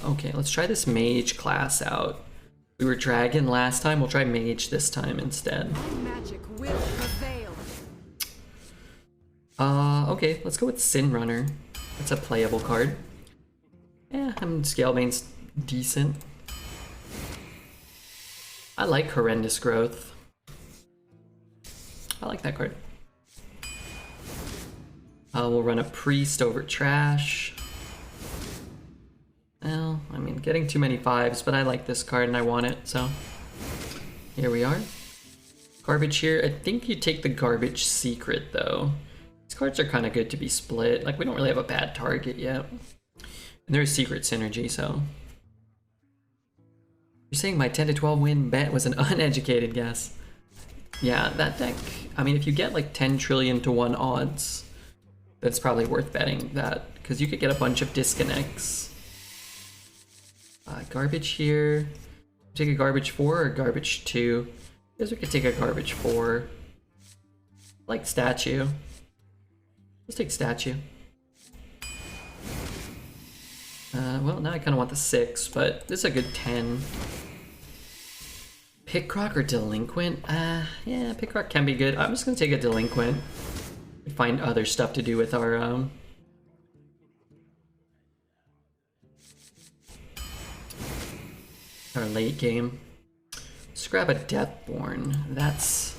Okay, let's try this Mage class out. We were Dragon last time, we'll try Mage this time instead. Magic will prevail. Okay, let's go with Sin Runner. That's a playable card. Yeah, I mean, Scalebane's decent. I like Horrendous Growth. I like that card. We'll run a Priest over Trash. Well, I mean, getting too many 5s, but I like this card and I want it, so here we are. Garbage here. I think you take the Garbage Secret, though. These cards are kind of good to be split. Like, we don't really have a bad target yet. And there's Secret Synergy, so... You're saying my 10 to 12 win bet was an uneducated guess. Yeah, that deck... I mean, if you get like 10 trillion to 1 odds, that's probably worth betting that, because you could get a bunch of disconnects. Garbage here. Take a garbage 4 or garbage 2? I guess we could take a garbage 4. Like statue. Let's take statue. Well, now I kind of want the 6, but this is a good 10. Pickrock or Delinquent? Yeah, Pickrock can be good. I'm just gonna take a Delinquent. Find other stuff to do with our late game. Let's grab a Deathborn. That's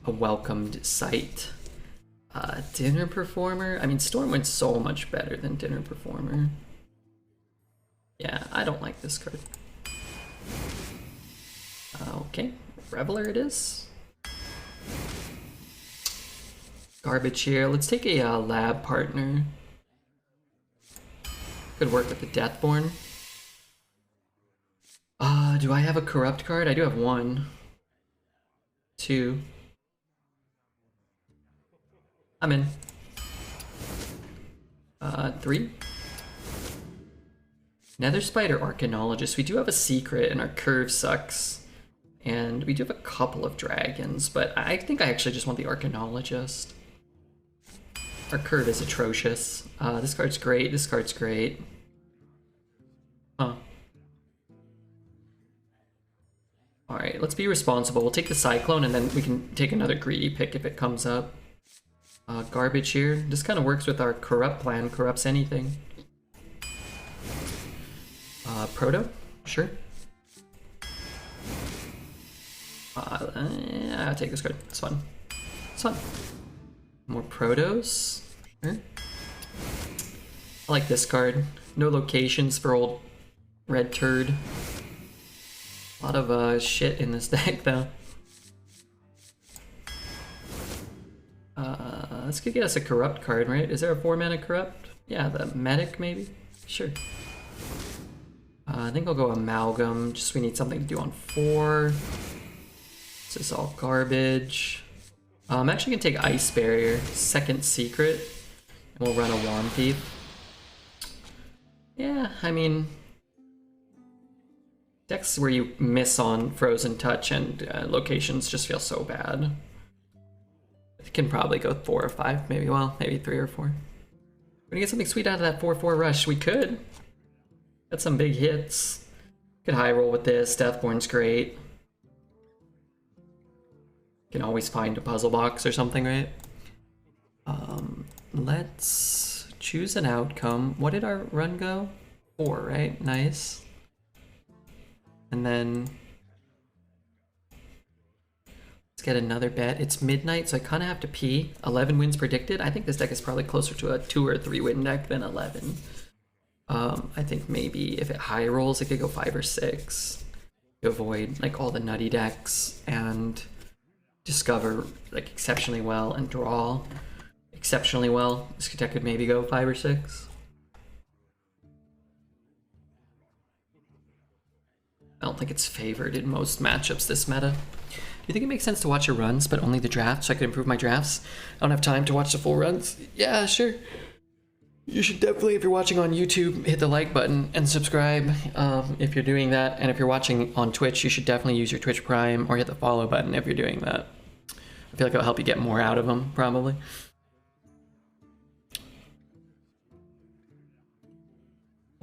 a welcomed sight. Dinner Performer? I mean, Stormwind's so much better than Dinner Performer. Yeah, I don't like this card. Okay, Reveler it is. Garbage here. Let's take a lab partner. Could work with the Deathborn. Do I have a corrupt card? I do have 1. 2. I'm in. 3. Nether Spider Arcanologist. We do have a secret and our curve sucks. And we do have a couple of dragons, but I think I actually just want the Arcanologist. Our curve is atrocious. This card's great, this card's great. Huh. Alright, let's be responsible. We'll take the Cyclone and then we can take another greedy pick if it comes up. Garbage here. This kind of works with our corrupt plan. Corrupts anything. Proto? Sure. I'll take this card. It's fun. It's fun. More Protos? Sure. I like this card. No locations for old red turd. A lot of shit in this deck, though. This could get us a corrupt card, right? Is there a 4-mana corrupt? Yeah, the medic, maybe? Sure. I think I'll go Amalgam, just we need something to do on 4. This is all garbage. I'm actually gonna take Ice Barrier, second secret, and we'll run a Wand Thief. Yeah, I mean... decks where you miss on Frozen Touch and locations just feel so bad. It can probably go 4 or 5, maybe, well, maybe 3 or 4. We're gonna get something sweet out of that 4/4 rush. We could. Got some big hits. Could high roll with this. Deathborn's great. Can always find a puzzle box or something, right? Let's choose an outcome. What did our run go? 4, right? Nice. And then let's get another bet. It's midnight, so I kind of have to pee. 11 wins predicted. I think this deck is probably closer to a 2 or 3 win deck than 11. I think maybe if it high rolls, it could go 5 or 6 to avoid like all the nutty decks and discover like exceptionally well and draw exceptionally well. This deck could maybe go 5 or 6. I don't think it's favored in most matchups this meta. Do you think it makes sense to watch your runs, but only the drafts so I can improve my drafts? I don't have time to watch the full runs. Yeah, sure. You should definitely, if you're watching on YouTube, hit the like button and subscribe if you're doing that. And if you're watching on Twitch, you should definitely use your Twitch Prime or hit the follow button if you're doing that. I feel like it'll help you get more out of them, probably.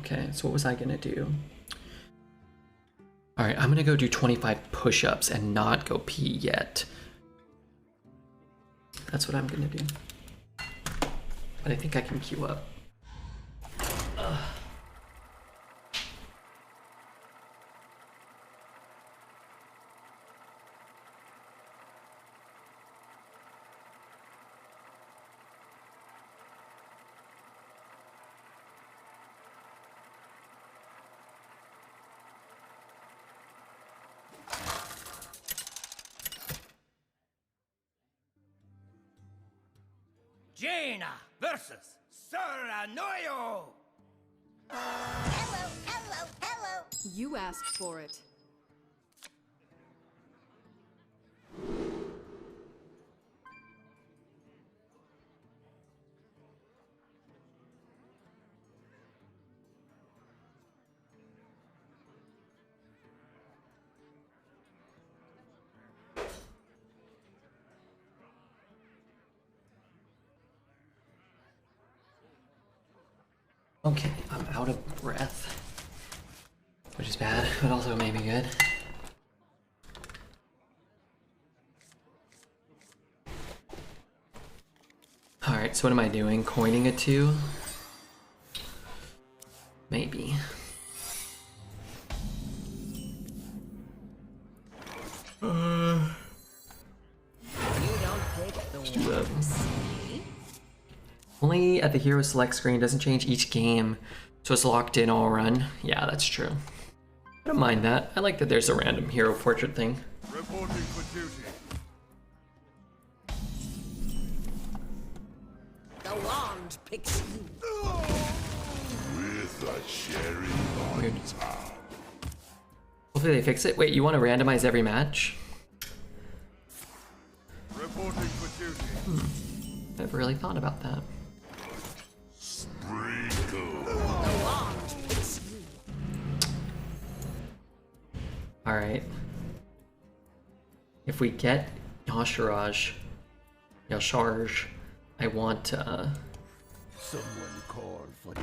Okay, so what was I gonna do? All right, I'm gonna go do 25 push-ups and not go pee yet. That's what I'm gonna do. But I think I can queue up. Jaina versus Soranoyo! Hello, hello, hello. You asked for it. Okay, I'm out of breath. Which is bad, but also maybe good. Alright, so what am I doing? Coining a 2? Maybe. You don't pick the ones. Only at the hero select screen, doesn't change each game, so it's locked in all run. Yeah, that's true. I don't mind that. I like that there's a random hero portrait thing. Reporting for duty. The wand picks you. With a cherry Weird. on top. Hopefully they fix it. Wait, you want to randomize every match? Reporting for duty. Never really thought about that. Sprinkle. The wand picks you. Alright. If we get Yasharaj, I want Someone call for the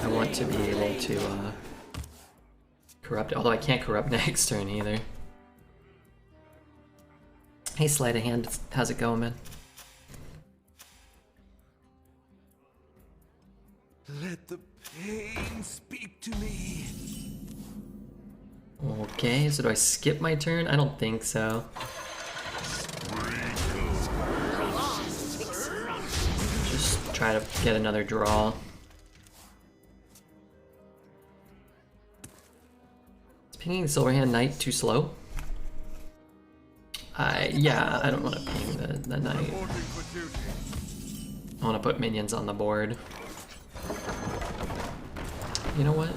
I want to be able to corrupt, although I can't corrupt next turn either. Hey Sleight of Hand, how's it going, man? Let the pain speak to me. Okay, so do I skip my turn? I don't think so. Just try to get another draw. Is pinging Silverhand Knight too slow? Yeah, I don't want to ping the Knight. Reporting for duty. I want to put minions on the board. You know what?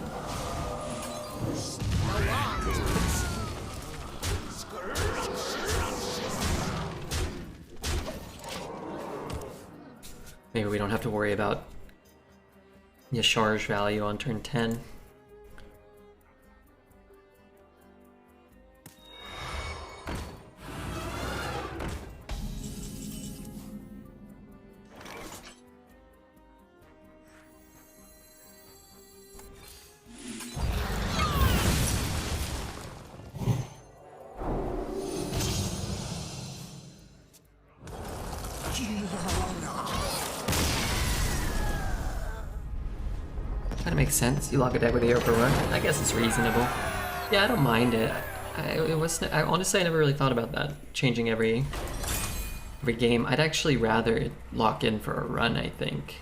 Maybe we don't have to worry about Yashar's value on turn 10. Kind of makes sense. You lock a deck with the Air Run. I guess it's reasonable. Yeah, I don't mind it. I honestly I never really thought about that. Changing every game. I'd actually rather it lock in for a run, I think.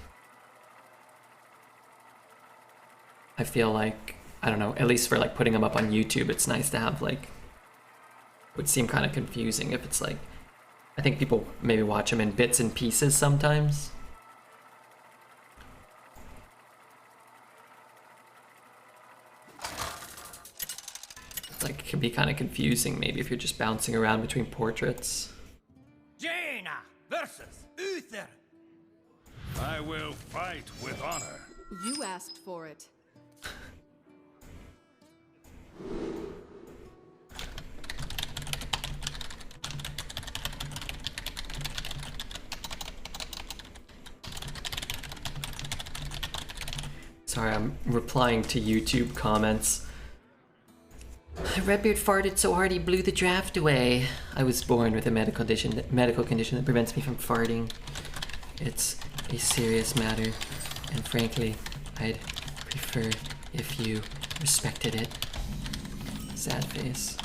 I feel like, I don't know, at least for like putting them up on YouTube, it's nice to have like, it would seem kind of confusing if it's like, I think people maybe watch them in bits and pieces sometimes. Like, it can be kind of confusing maybe if you're just bouncing around between portraits. Jaina versus Uther. I will fight with honor. You asked for it. Sorry, I'm replying to YouTube comments. Redbeard farted so hard he blew the draft away. I was born with a medical condition that prevents me from farting. It's a serious matter, and frankly, I'd prefer if you respected it. Sad face.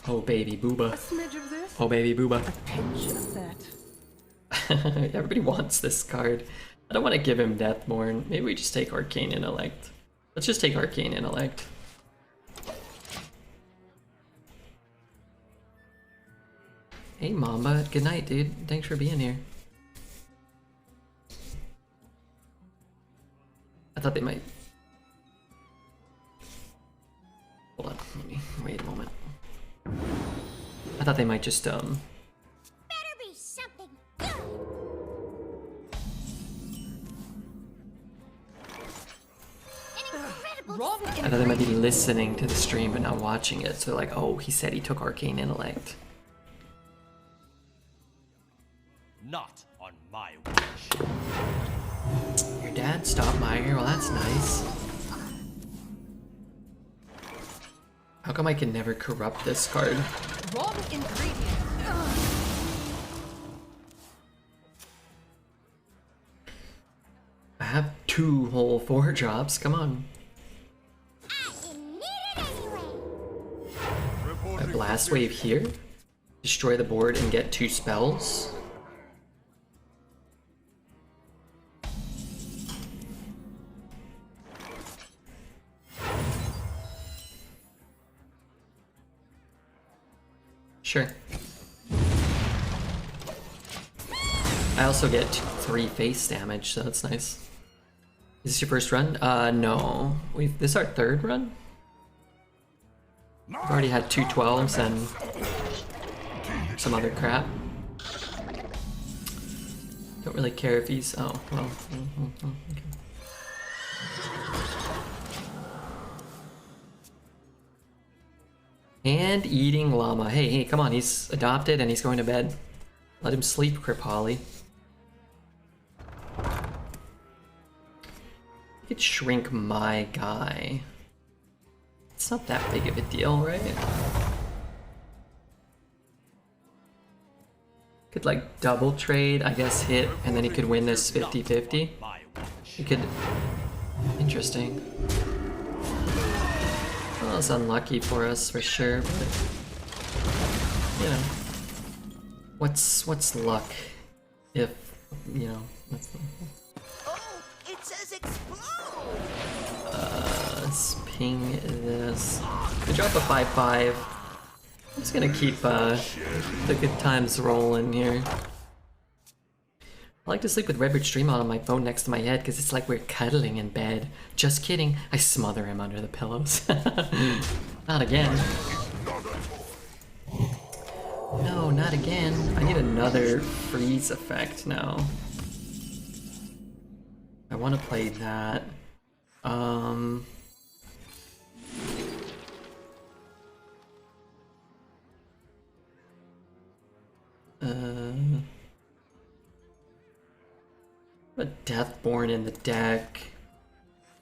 Oh baby booba. A smidge of this, Oh baby booba. a pinch of that. Everybody wants this card. I don't want to give him Deathborn. Maybe we just take Arcane Intellect. Let's just take Arcane Intellect. Hey Mamba, good night, dude. Thanks for being here. I thought they might. Hold on, let me wait a moment. I thought they might just Better be something good. An incredible Wrong I thought they might be listening to the stream but not watching it. So they're like, oh, he said he took Arcane Intellect. Not on my watch. Your dad stopped by here? Well, that's nice. How come I can never corrupt this card? Wrong ingredient. I have 2 whole 4 drops, come on. I didn't need it anyway. A Blast Wave here? Destroy the board and get 2 spells? Sure. I also get 3 face damage, so that's nice. Is this your first run? No. This is our 3rd run? We've already had 2 12s and some other crap. Don't really care if he's... Oh, well. Okay. And eating llama. Hey, hey, come on, he's adopted and he's going to bed. Let him sleep, Kripali. You could shrink my guy. It's not that big of a deal, right? Could like double trade, I guess hit, and then he could win this 50-50. My watch. He could... Interesting. Well, it's unlucky for us for sure, but you know, what's luck if you know? Oh, it says explode! Let's ping this. We drop a 5/5. I'm just gonna keep the good times rolling here. I like to sleep with Redbird Stream on my phone next to my head because it's like we're cuddling in bed. Just kidding. I smother him under the pillows. Not again. No, not again. I need another freeze effect now. I want to play that. A Deathborn in the deck.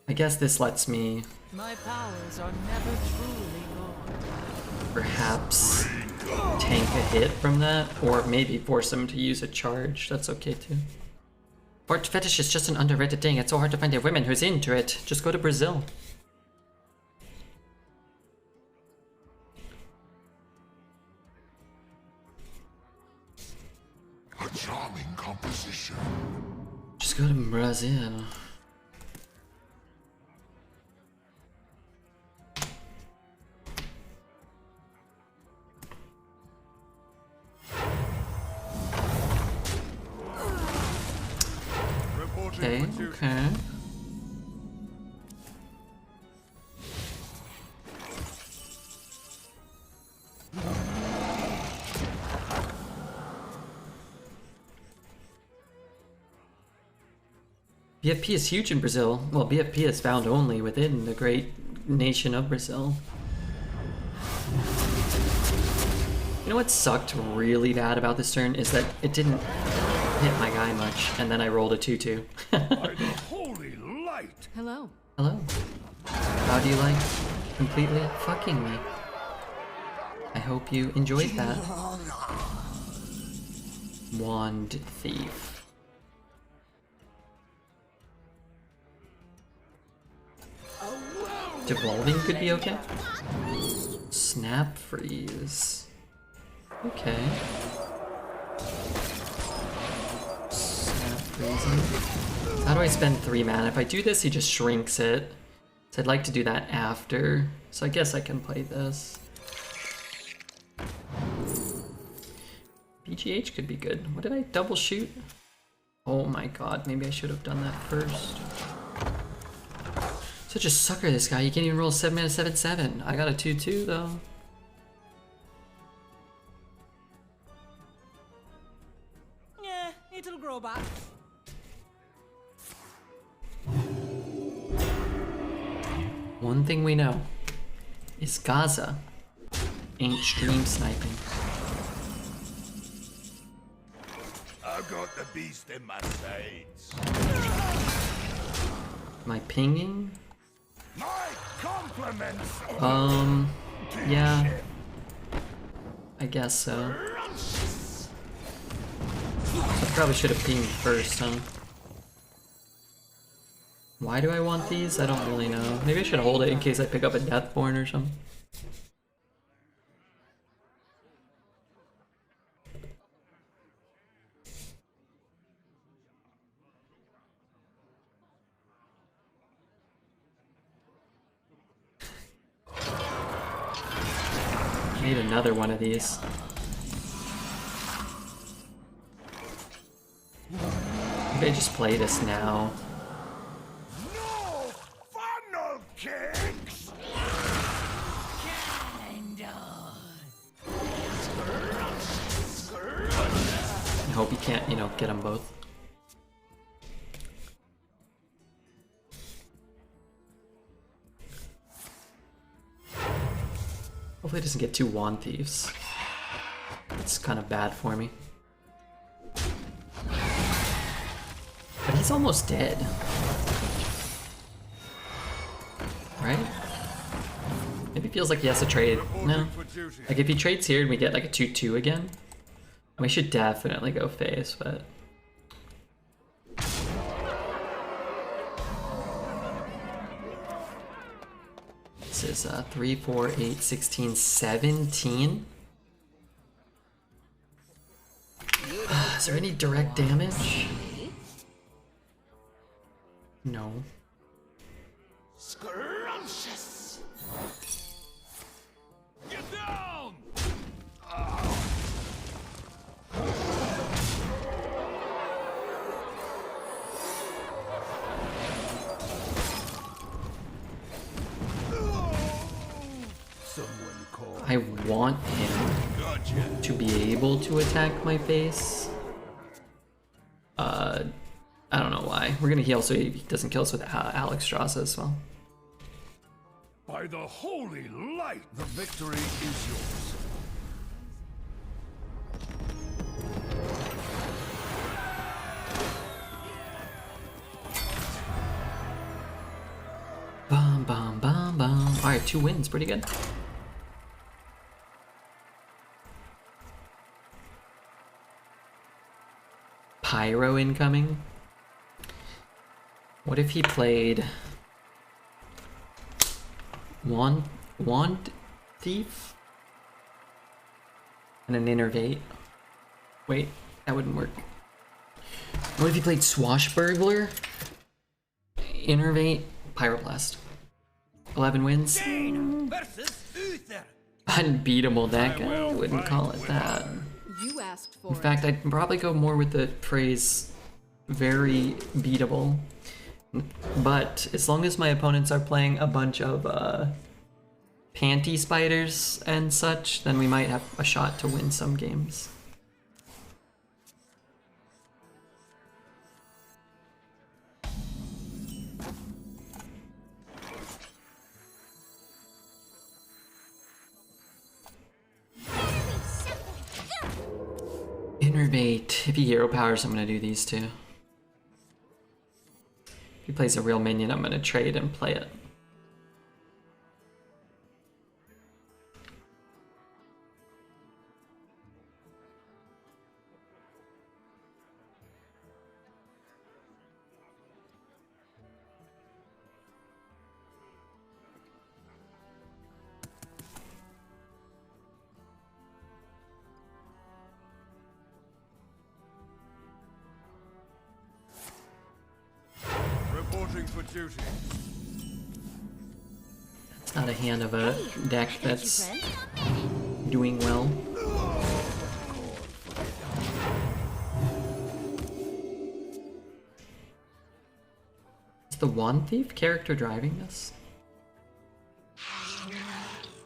I guess this lets me My powers are never truly gone. perhaps tank a hit from that, or maybe force him to use a charge. That's okay too. Fart fetish is just an underrated thing. It's so hard to find a woman who's into it. Just go to Brazil. A charming composition. Just go to Brazil. Okay, okay. BFP is huge in Brazil. Well, BFP is found only within the great nation of Brazil. You know what sucked really bad about this turn is that it didn't hit my guy much, and then I rolled a 2-2. By the holy light! Hello. Hello. How do you like completely fucking me? I hope you enjoyed that. Wand Thief. Devolving could be okay. Snap Freeze. Okay. Snap Freezing. How do I spend 3 mana? If I do this, he just shrinks it. So I'd like to do that after. So I guess I can play this. BGH could be good. What did I double shoot? Oh my god, maybe I should have done that first. Such a sucker, this guy. You can't even roll 7 mana 7/7. I got a 2/2 though. Yeah, it'll grow back. One thing we know is Gaza ain't stream sniping. I got the beast in my sights. Am I pinging? My compliments! Yeah. I guess so. I probably should have pinged first, huh? Why do I want these? I don't really know. Maybe I should hold it in case I pick up a Deathborn or something. I need another one of these. Maybe I just play this now. No funnel cakes! I hope you can't, you know, get them both. Hopefully it doesn't get 2 Wand Thieves. That's kind of bad for me. But he's almost dead. Right? Maybe it feels like he has to trade. No. Like if he trades here and we get like a 2/2 again, we should definitely go face, but... This is 3, 4, 8, 16, 17. Is there any direct damage? No. Scrumptious! Get down! Someone call. I want him Gotcha. to be able to attack my face. I don't know why. We're gonna heal so he doesn't kill us with Alex Strasza as well. By the holy light, the victory is yours. Bum bum bum bum. Alright, 2 wins, pretty good. Pyro incoming. What if he played Wand Thief and an Innervate? Wait, that wouldn't work. What if he played Swashbuckler, Innervate, Pyroblast? 11 wins. Versus Uther. Unbeatable deck. I wouldn't call it that. You asked for In fact, I'd probably go more with the phrase very beatable. But as long as my opponents are playing a bunch of panty spiders and such, then we might have a shot to win some games. Innerbait. If he hero powers, I'm gonna do these two. If he plays a real minion, I'm gonna trade and play it. Reporting for duty. It's not a hand of a deck that's doing well. Is the Wand Thief character driving this?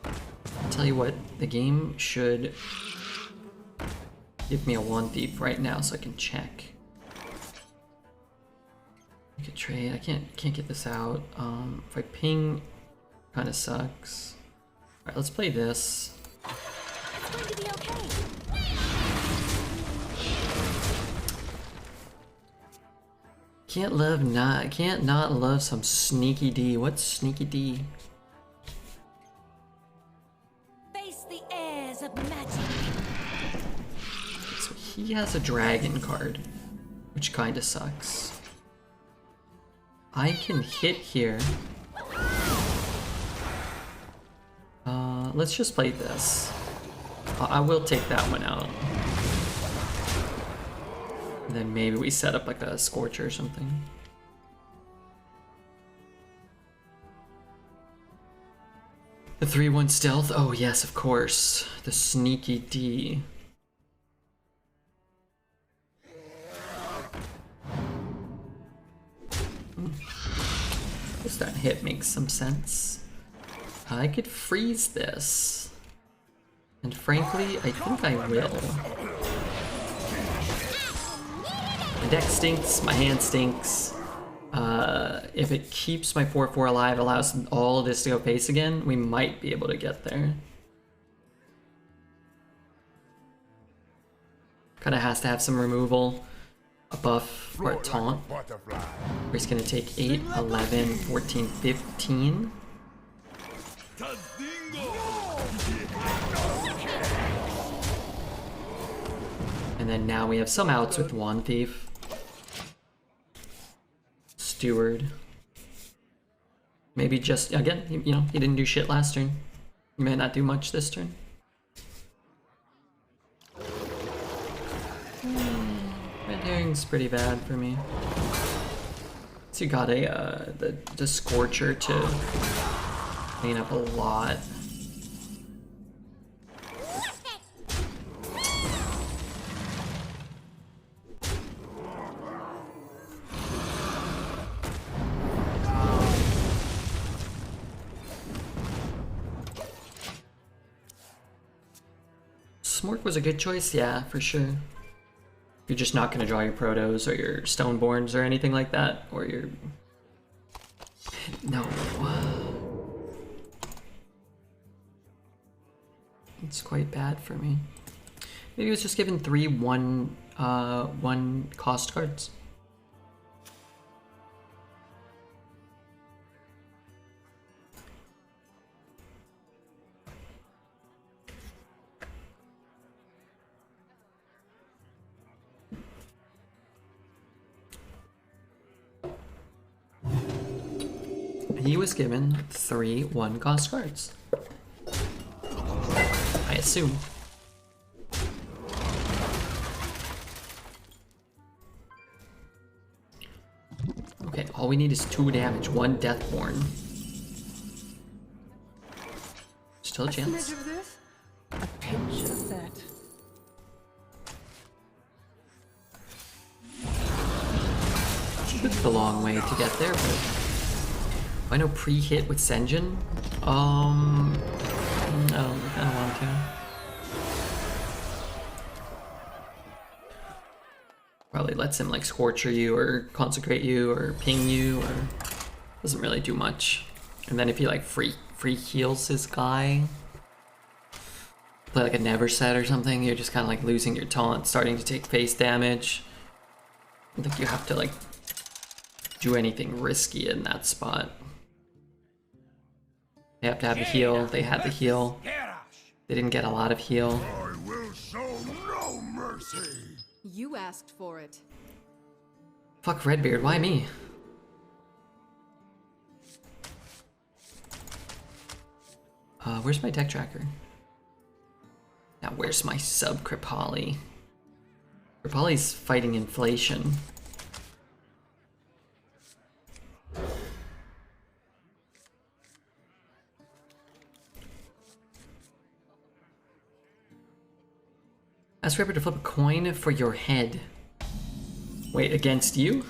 I'll tell you what, the game should give me a Wand Thief right now so I can check. I could trade. I can't get this out. If I ping, kind of sucks. All right, let's play this. It's going to be okay. Can't not love some sneaky D. What's sneaky D? Face the airs of magic. So he has a dragon card, which kind of sucks. I can hit here. Let's just play this. I will take that one out. And then maybe we set up like a Scorcher or something. The 3/1 stealth? Oh yes, of course. The sneaky D. Guess that hit makes some sense. I could freeze this. And frankly, I think I will. My deck stinks, my hand stinks. If it keeps my 4/4 alive, allows all of this to go face again, we might be able to get there. Kinda has to have some removal. A buff or a taunt. Butterfly. He's gonna take 8, 11, 14, 15. And then now we have some outs with Wand Thief. Steward. Maybe just, again, you know, he didn't do shit last turn. He may not do much this turn. Red Herring's pretty bad for me. So you got a the Scorcher to clean up a lot. Smork was a good choice, yeah, for sure. You're just not gonna draw your Protos or your Stoneborns or anything like that, or your... No. It's quite bad for me. Maybe it was just given 3 1 cost cards. He was given 3 1 cost cards. I assume. Okay, all we need is 2 damage, 1 Deathborn. Still a chance. Of this? A pinch of that. Took the long way to get there, but I know pre-hit with Senjin. No, I don't want to. Probably lets him like Scorcher you or Consecrate you or ping you, or doesn't really do much. And then if he like free heals his guy, play like a never set or something, you're just kind of like losing your taunt, starting to take face damage. I don't think you have to like do anything risky in that spot. They have to have a heal. They had the heal. They didn't get a lot of heal. I will show no mercy. You asked for it. Fuck Redbeard, why me? Where's my deck tracker? Now where's my sub Kripali? Kripali's fighting inflation. Ask Redbeard to flip a coin for your head. Wait, against you?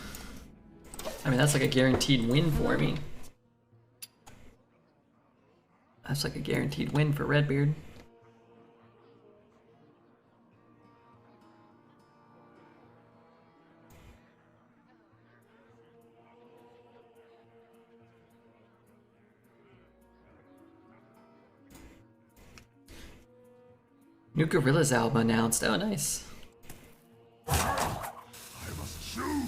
I mean, that's like a guaranteed win for me. That's like a guaranteed win for Redbeard. New Gorillaz album announced. Oh, nice. I must choose.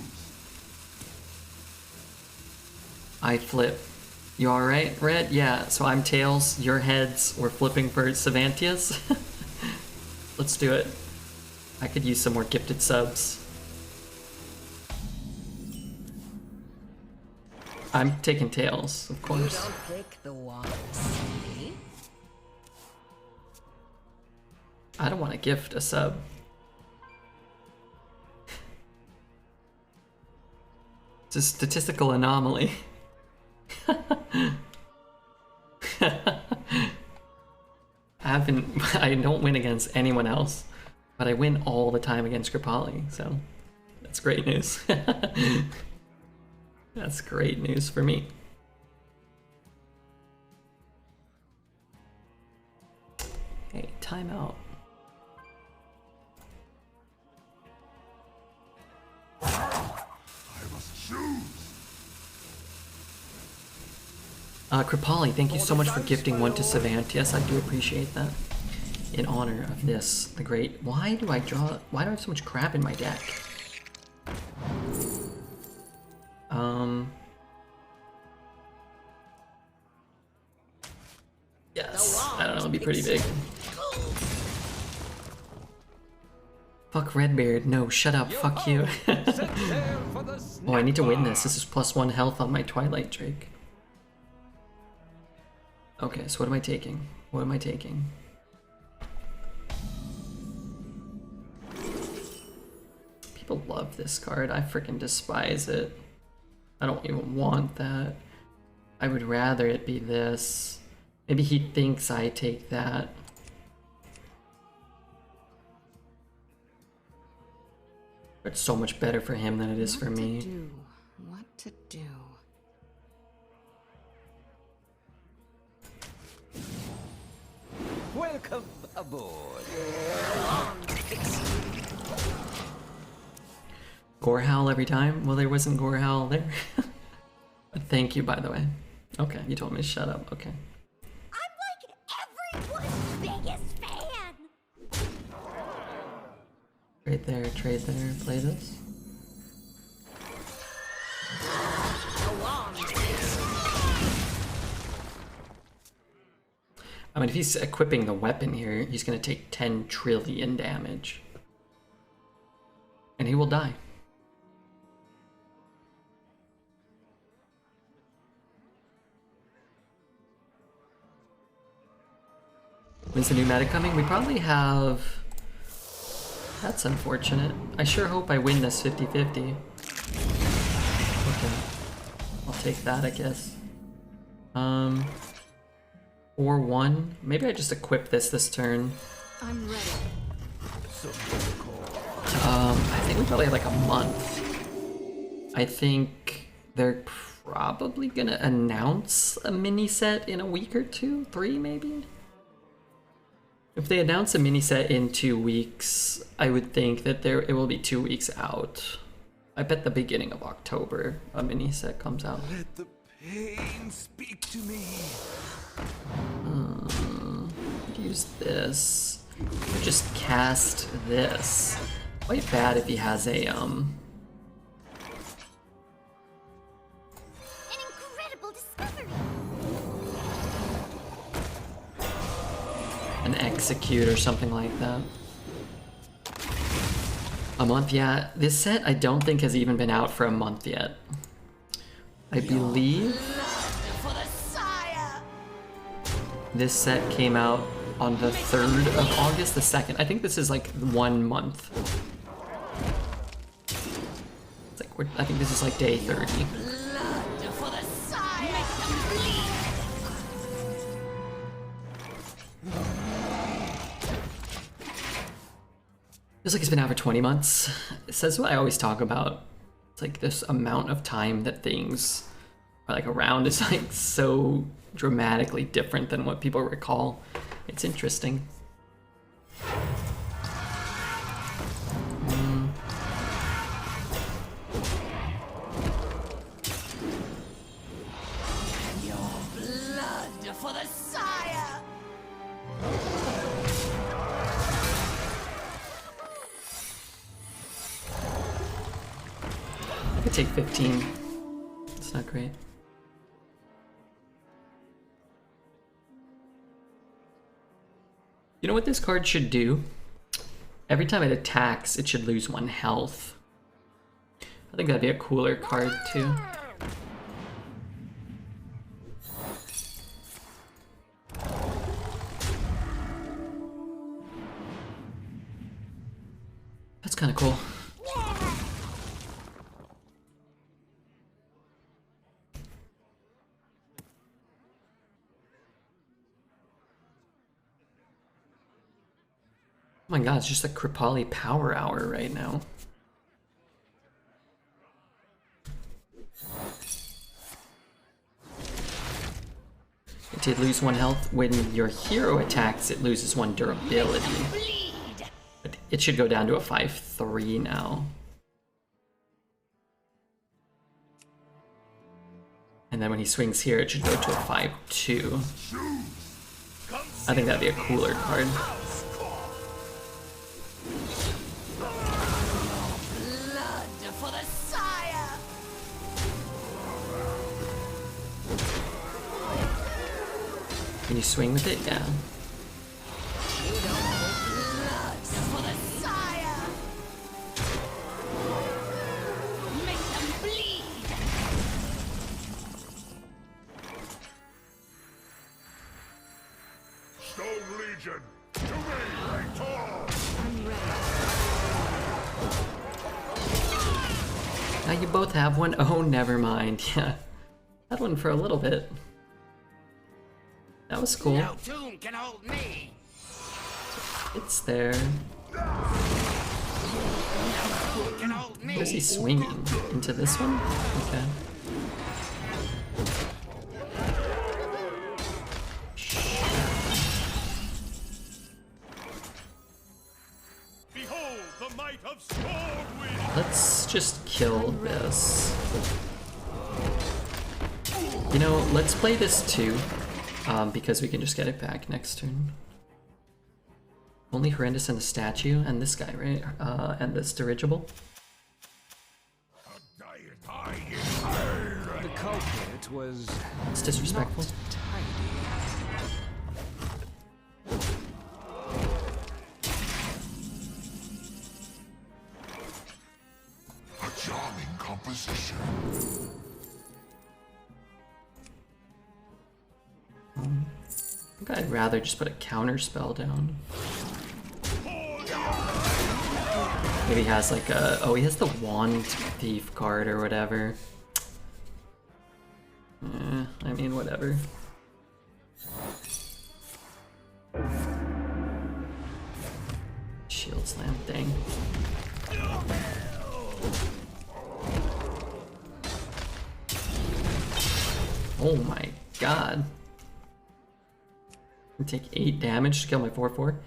I flip. You alright, Red? Yeah, so I'm tails, you're heads, we're flipping for Savantias. Let's do it. I could use some more gifted subs. I'm taking tails, of course. You don't pick the one, see? I don't want to gift a sub. It's a statistical anomaly. I don't win against anyone else, but I win all the time against Kripali, so that's great news. That's great news for me. Hey, timeout. I must choose. Kripali, thank you so much for gifting one to Savant. Yes, I do appreciate that. In honor of this, the great... Why do I have so much crap in my deck? Yes, I don't know, it'll be pretty big. Fuck Redbeard. No, shut up, fuck you. Oh, I need to win this. This is +1 health on my Twilight Drake. Okay, so what am I taking? What am I taking? People love this card. I freaking despise it. I don't even want that. I would rather it be this. Maybe he thinks I take that. It's so much better for him than it is for me. What to do? Welcome aboard. Gorehowl every time? Well, there wasn't Gorehowl there. But thank you, by the way. Okay, you told me to shut up. Okay. I'm like everyone's biggest fan. Trade there, play this. I mean, if he's equipping the weapon here, he's gonna take 10 trillion damage. And he will die. When's the new meta coming? We probably have... That's unfortunate. I sure hope I win this 50-50. Okay. I'll take that, I guess. Or 1. Maybe I just equip this turn. I'm ready. I think we probably have like a month. I think they're probably gonna announce a mini set in a week or 2, 3 maybe? If they announce a mini set in 2 weeks, I would think that it will be 2 weeks out. I bet the beginning of October a mini set comes out. Let the pain speak to me. Use this. Just cast this. Quite bad if he has a An incredible discovery. an execute or something like that. A month, yeah. This set I don't think has even been out for a month yet. I believe For the sire. this set came out on the 3rd of August, the 2nd. I think this is like 1 month. It's like I think this is like day 30. For the sire. Make them bleed. Feels like it's been out for 20 months. It says what I always talk about. It's like this amount of time that things are like around is like so dramatically different than what people recall. It's interesting. Blood for the sire. I could take 15. It's not great. You know what this card should do? Every time it attacks, it should lose 1 health. I think that'd be a cooler card too. That's kind of cool. Oh my god, it's just a Kripali power hour right now. It did lose 1 health. When your hero attacks, it loses 1 durability. But it should go down to a 5/3 now. And then when he swings here, it should go to a 5/2. I think that'd be a cooler card. Blood for the sire. Can you swing with it? Yeah. Blood for the sire. Make them bleed. Stone Legion, to me, Rector! Now you both have one. Oh, never mind. Yeah. Had one for a little bit. That was cool. No tomb can hold me. It's there. No tomb can hold me. What is he swinging? Into this one? Okay. Behold the might of Stormwind! Let's just kill this. You know, let's play this too, because we can just get it back next turn. Only Horrendous and the statue, and this guy, right? And this dirigible. The culprit was It's disrespectful. tidy. A charming composition. I think I'd rather just put a counter spell down. Maybe he has like a... Oh, he has the Wand Thief card or whatever. I mean, whatever. Shield slam thing. Oh my god. I take 8 damage to kill my 4/4.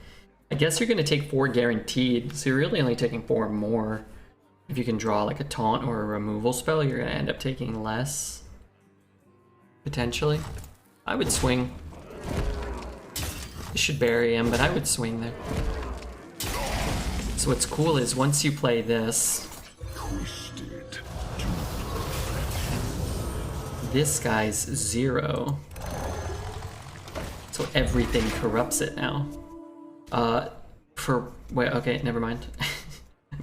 I guess you're gonna take 4 guaranteed, so you're really only taking 4 more. If you can draw like a taunt or a removal spell, you're gonna end up taking less. Potentially. I would swing. You should bury him, but I would swing there. So what's cool is once you play this, this guy's 0. So everything corrupts it now. Wait, okay, never mind.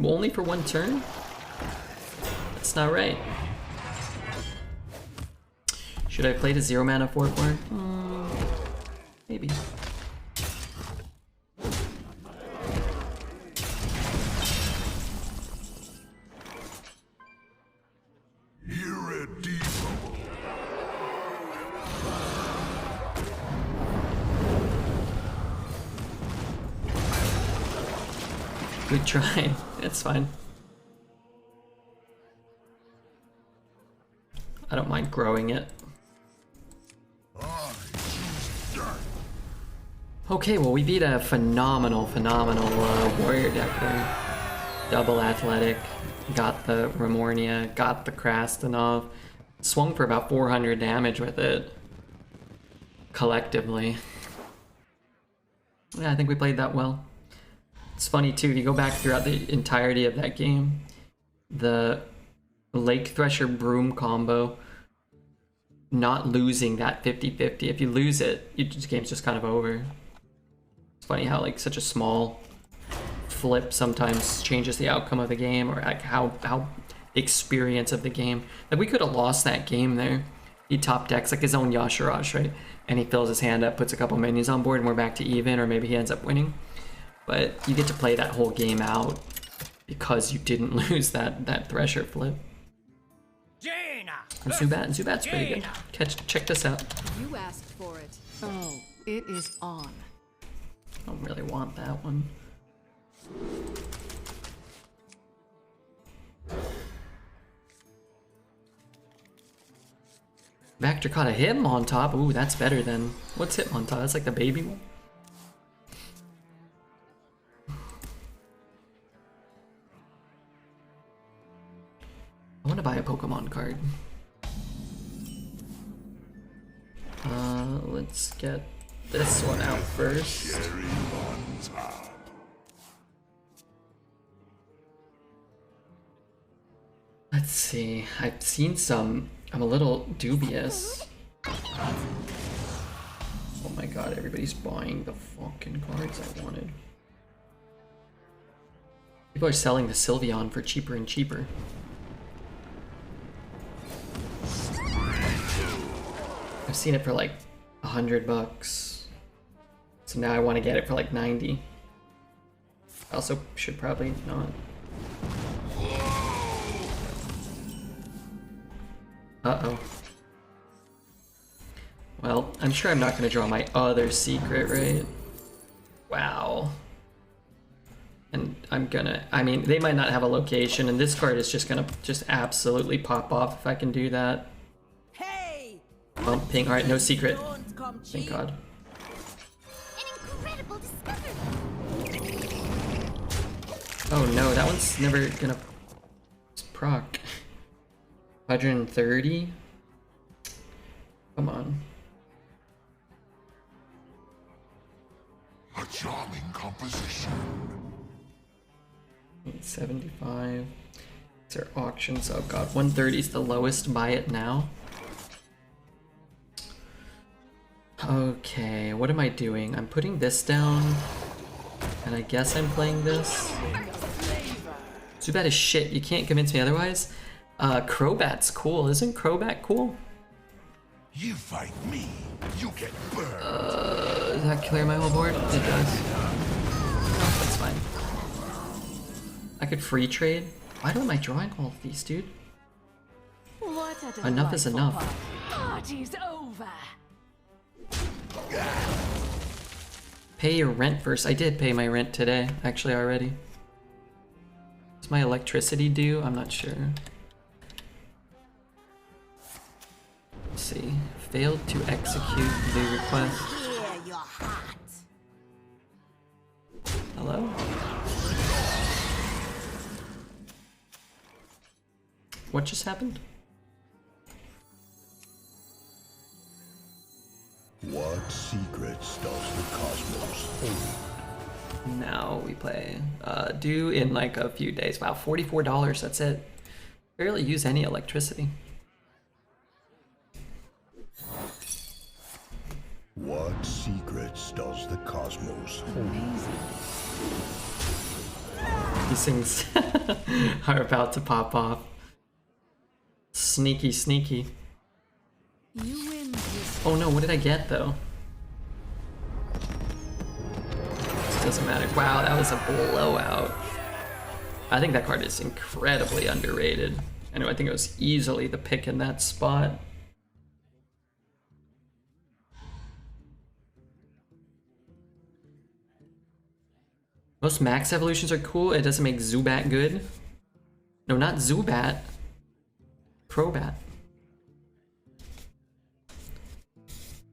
Only for 1 turn? That's not right. Should I play the 0 mana 4/4? Maybe. Good try. It's fine. I don't mind growing it. Okay, well we beat a phenomenal warrior deck there. Double athletic, got the Remornia, got the Krastanov, swung for about 400 damage with it. Collectively. Yeah, I think we played that well. It's funny too, if you go back throughout the entirety of that game, the Lake Thresher Broom combo, not losing that 50-50. If you lose it, the game's just kind of over. It's funny how like such a small flip sometimes changes the outcome of the game, or like how the experience of the game. Like we could have lost that game there. He top decks like his own Yashirash, right? And he fills his hand up, puts a couple minions on board, and we're back to even, or maybe he ends up winning. But you get to play that whole game out because you didn't lose that Thresher flip. And Zubat's pretty good. Check this out. You asked for it. Oh, it is on. I don't really want that one. Vector caught a Hitmontop. Ooh, that's better than... What's Hitmontop? That's like the baby one? I want to buy a Pokemon card. Let's get this one out first. Let's see. I've seen some. I'm a little dubious. Oh my god, everybody's buying the fucking cards I wanted. People are selling the Sylveon for cheaper and cheaper. I've seen it for like $100. So now I want to get it for like 90. I also should probably not. Uh-oh. Well, I'm sure I'm not going to draw my other secret, right? Wow. And I'm gonna... I mean, they might not have a location, and this card is just gonna just absolutely pop off if I can do that. Hey! Bump ping. Alright, no secret. Thank God. An incredible discovery. Oh no, that one's never gonna proc. 130? Come on. A charming composition. 75. Is there auctions? Oh god, 130 is the lowest. Buy it now. Okay, what am I doing? I'm putting this down, and I guess I'm playing this. Zubat is shit. You can't convince me otherwise. Crobat's cool. Isn't Crobat cool? You fight me, you get burned. Does that clear my whole board? It does. Oh, that's fine. I could free trade. Why am I drawing all of these, dude? Enough is enough. Party's over. Pay your rent first. I did pay my rent today, actually, already. Is my electricity due? I'm not sure. Let's see. Failed to execute the request. Here, you're hot. Hello? What just happened? What What secrets does the cosmos hold? Now we play. Due in like a few days. Wow, $44, that's it. Barely use any electricity. What secrets does the cosmos hold? These things are about to pop off. Sneaky, sneaky. You win this. Oh no, what did I get though? This doesn't matter. Wow, that was a blowout. I think that card is incredibly underrated. I know, I think it was easily the pick in that spot. Most max evolutions are cool. It doesn't make Zubat good. No, not Zubat. Crobat.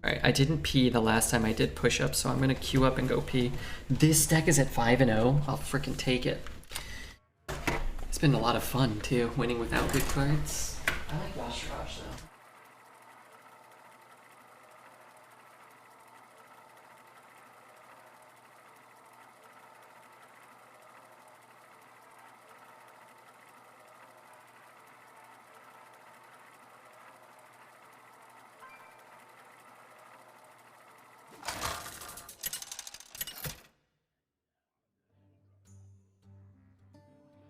Alright, I didn't pee the last time I did push-ups, so I'm gonna queue up and go pee. This deck is at 5-0. I'll freaking take it. It's been a lot of fun, too, winning without good cards. I like Wash Rush, though.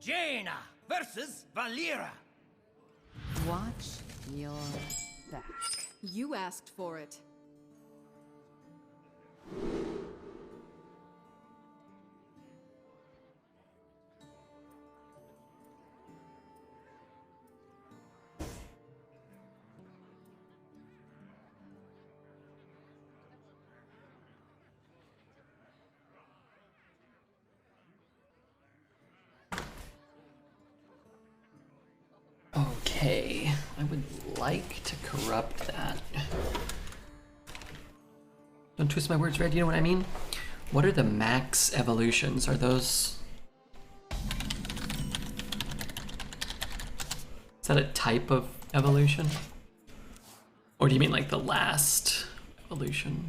Jaina versus Valera. Watch your back. You asked for it. Okay, I would like to corrupt that. Don't twist my words, Red, you know what I mean? What are the max evolutions? Are those... Is that a type of evolution? Or do you mean like the last evolution?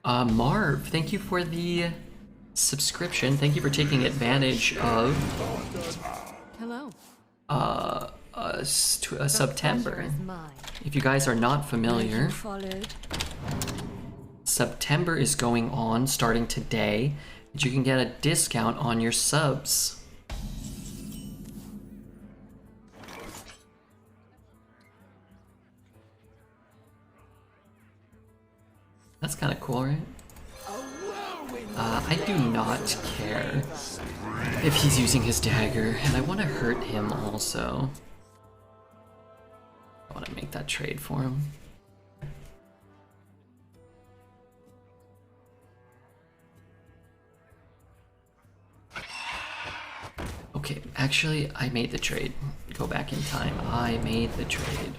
Marv, thank you for the subscription. Thank you for taking advantage of... Hello. September. If you guys are not familiar, September is going on starting today, and you can get a discount on your subs. That's kind of cool, right? I do not care if he's using his dagger, and I want to hurt him also. I want to make that trade for him. Okay, actually, I made the trade. Go back in time. I made the trade.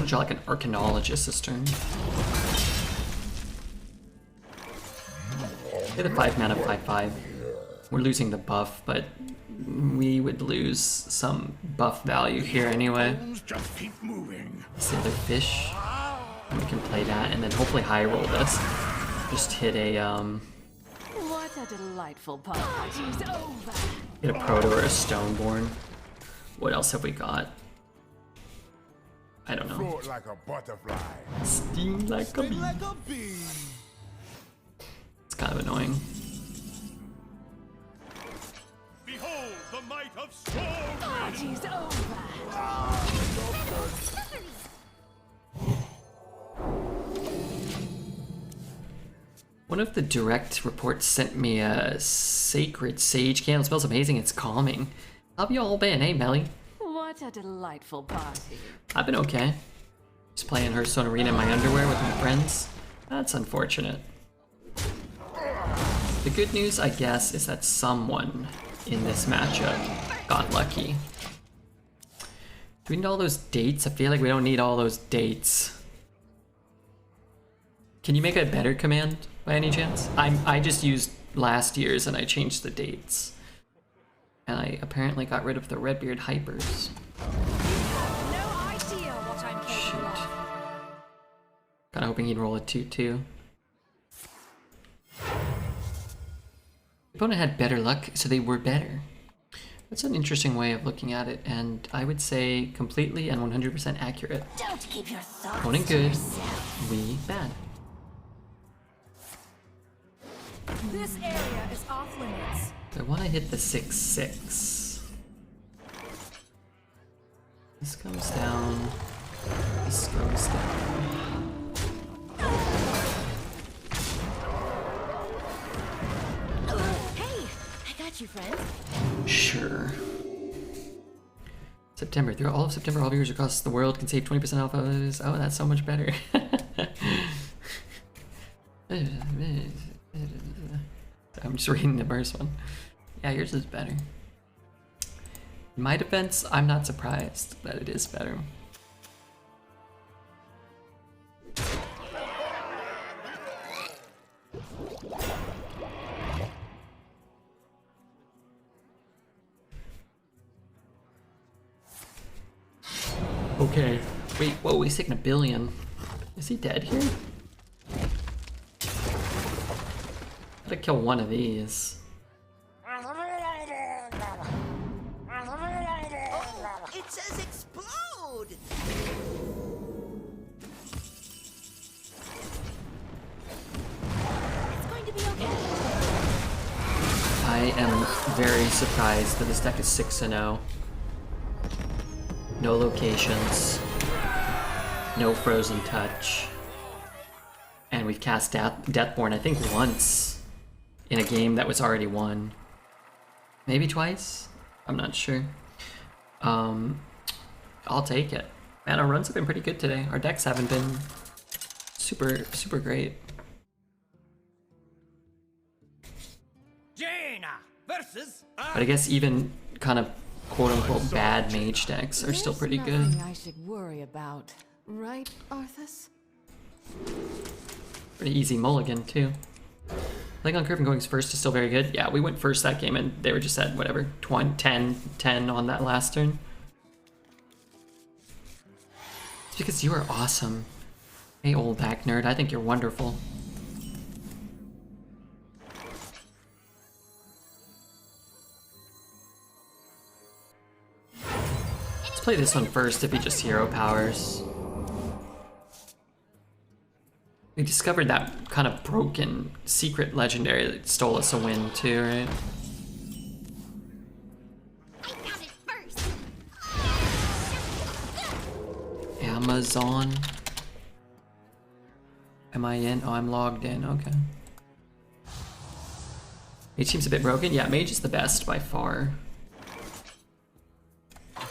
Draw like an Arcanologist this turn. Hit a 5-mana 5/5. We're losing the buff, but we would lose some buff value here anyway. Just keep moving. It's the other fish. And we can play that and then hopefully high roll this. Just hit a What a delightful party's over. hit a Proto or a Stoneborn. What else have we got? I don't know. Float like a butterfly. Sting like a bee. It's kind of annoying. Behold the might of Storm! Party's over. One of the direct reports sent me a Sacred Sage candle. It smells amazing. It's calming. How have you all been, eh, Melly? What a delightful party. I've been okay. Just playing Hearthstone Arena in my underwear with my friends. That's unfortunate. The good news, I guess, is that someone in this matchup. Got lucky. Do we need all those dates? I feel like we don't need all those dates. Can you make a better command by any chance? I just used last year's and I changed the dates. And I apparently got rid of the Redbeard hypers. No idea what I'm capable of. Kinda hoping he'd roll a 2-2. The opponent had better luck, so they were better. That's an interesting way of looking at it, and I would say completely and 100% accurate. Don't keep your thoughts Opponent to good, yourself. we bad. This area is off limits. I want to hit the 6-6. This goes down. This goes down. Hey, I got you, friend. Sure. September. Throughout all of September, all viewers across the world can save 20% off of this. Oh, that's so much better. I'm just reading the first one. Yeah, yours is better. In my defense, I'm not surprised that it is better. Okay. Wait, whoa, he's taking a billion. Is he dead here? Gotta kill one of these. It says explode! It's going to be okay. I am very surprised that this deck is 6-0. No locations. No frozen touch. And we've cast Deathborn, I think, once in a game that was already won. Maybe twice? I'm not sure. I'll take it. Man, our runs have been pretty good today. Our decks haven't been super great. Jaina versus. But I guess even kind of quote-unquote bad mage decks are still pretty good. Nothing I should worry about, right, Arthas? Pretty easy mulligan, too. Playing on curve and going first is still very good. Yeah, we went first that game and they were just at whatever, 10 on that last turn. It's because you are awesome. Hey, old back nerd, I think you're wonderful. Let's play this one first if he just hero powers. We discovered that kind of broken secret legendary that stole us a win too, right? I found it first. Amazon. Am I in? Oh, I'm logged in, okay. Mage seems a bit broken. Yeah, Mage is the best by far. I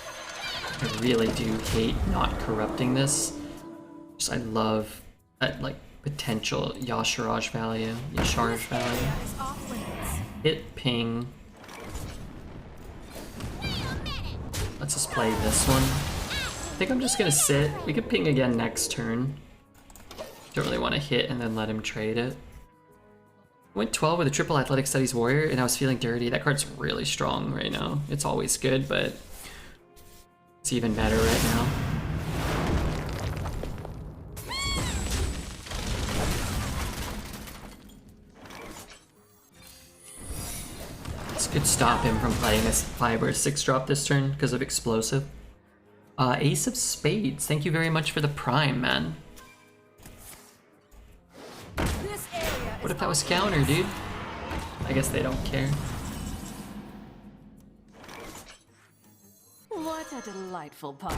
really do hate not corrupting this. Just I love that like potential Yasharaj value. Yasharaj value. Area is off limits. Hit ping. Let's just play this one. I think I'm just gonna sit. We could ping again next turn. Don't really want to hit and then let him trade it. Went 12 with a triple athletic studies warrior and I was feeling dirty. That card's really strong right now. It's always good, but it's even better right now. This could stop him from playing this 5 or 6-drop this turn because of explosive. Ace of Spades, thank you very much for the prime, man. This area What is if that was off counter, limits. dude? I guess they don't care. What a delightful party.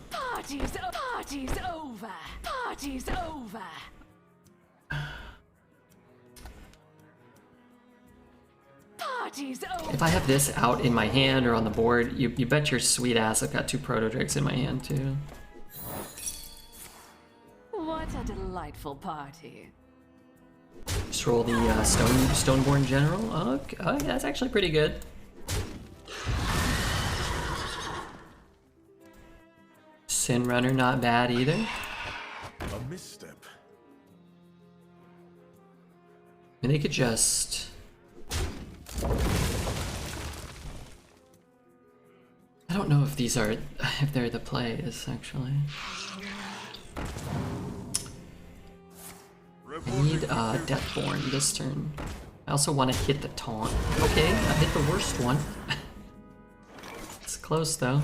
Party's over. Party's over. Party's over. If I have this out in my hand or on the board, you bet your sweet ass I've got 2 Proto Drakes in my hand too. What a delightful party. Just roll the Stoneborn General. Okay, that's actually pretty good. Sin Runner, not bad either. A misstep. And they could just... I don't know if these are, if they're the plays, actually. I need Deathborn this turn. I also want to hit the taunt. Okay, I hit the worst one. It's close though.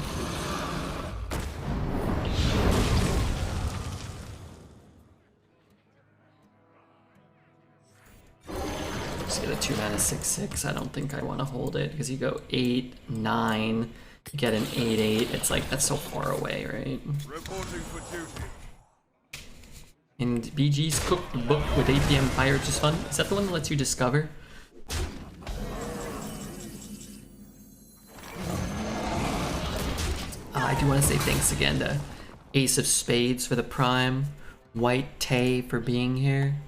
Just get a 2-mana 6/6. I don't think I want to hold it because you go 8, 9, you get an 8/8. It's like that's so far away, right? Reporting for duty. And BG's cooked book with APM Pirates is fun. Is that the one that lets you discover? I do want to say thanks again to Ace of Spades for the Prime, White Tay for being here,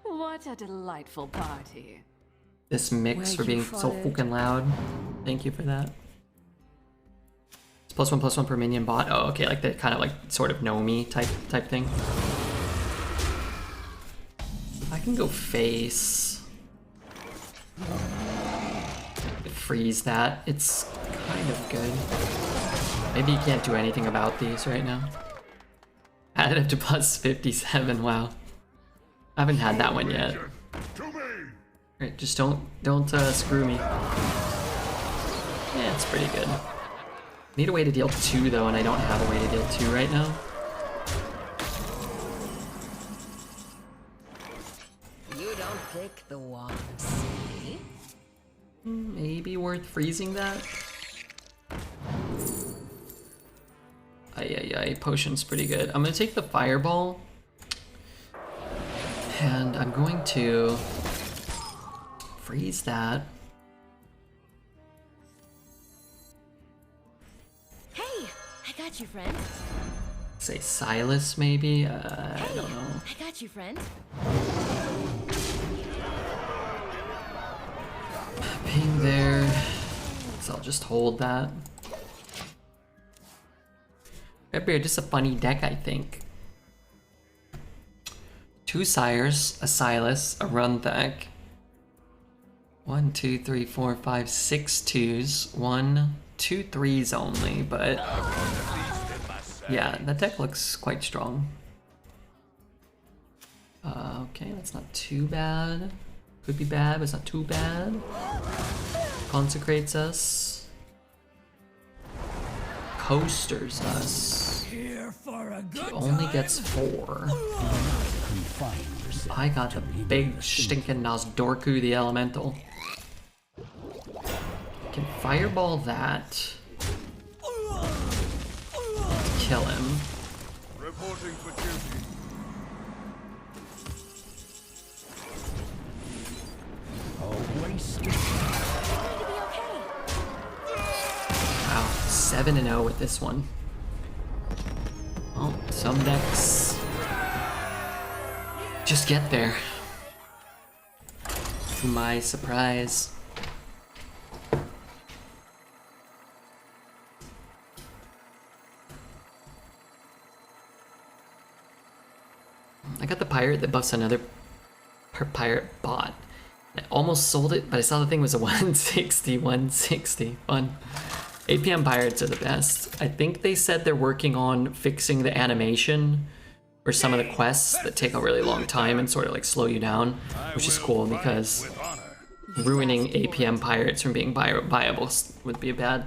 What a delightful party. this Mix Where for you being so followed. fucking loud. Thank you for that. It's +1/+1 per minion bot. Oh, okay, like the kind of like sort of know me type thing. I can go face. Freeze that. It's kind of good. Maybe you can't do anything about these right now. Add it up to +57. Wow. I haven't had that one yet. To me! Alright, just don't screw me. Yeah, it's pretty good. Need a way to deal 2 though, and I don't have a way to deal 2 right now. You don't pick the one, see? Maybe worth freezing that. Ay, potion's pretty good. I'm gonna take the fireball. And I'm going to freeze that. Hey, I got you, friend. Say Silas maybe? I don't know. I got you, friend. Ping there. So I'll just hold that. Red Bear, just a funny deck, I think. 2 Sires, a Silas, a Runthak. 1, 2, 3, 4, 5, 6 2s. 1, 2 3s only, but yeah, that deck looks quite strong. Okay, that's not too bad. Could be bad, but it's not too bad. Consecrates us. Coasters us. Here for a good Only time. gets 4. I got the big stinking Nozdorku the Elemental. Can fireball that. Kill him. Reporting for duty. Wow, 7-0 with this one. Oh, some decks just get there. To my surprise. I got the pirate that buffs another pirate bot. I almost sold it, but I saw the thing was a 160. Fun. APM pirates are the best. I think they said they're working on fixing the animation for some of the quests that take a really long time and sort of like slow you down, which is cool because ruining APM pirates from being viable would be bad.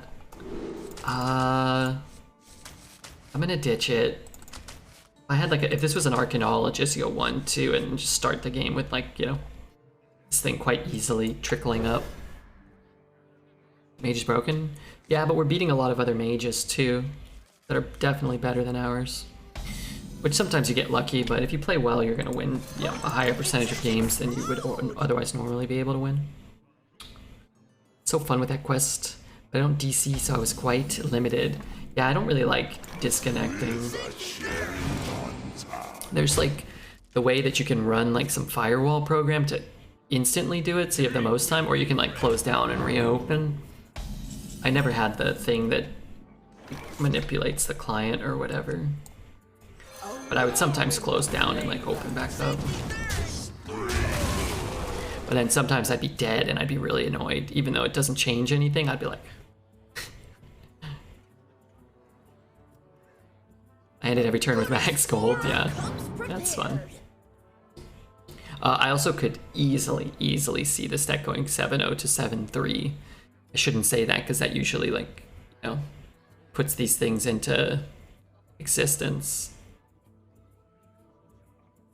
I'm gonna ditch it. I had like if this was an Arcanologist, you go 1, 2, and just start the game with like, you know, this thing quite easily trickling up. Mage is broken? Yeah, but we're beating a lot of other mages too that are definitely better than ours. Which sometimes you get lucky, but if you play well, you're gonna win, you know, a higher percentage of games than you would otherwise normally be able to win. So fun with that quest, but I don't DC, so I was quite limited. Yeah, I don't really like disconnecting. There's like the way that you can run like some firewall program to instantly do it so you have the most time, or you can like close down and reopen. I never had the thing that manipulates the client or whatever, but I would sometimes close down and like open back up. But then sometimes I'd be dead and I'd be really annoyed, even though it doesn't change anything. I'd be like, I ended every turn with max gold. Yeah, that's fun. I also could easily see this deck going 7-0 to 7-3. I shouldn't say that because that usually like, you know, puts these things into existence.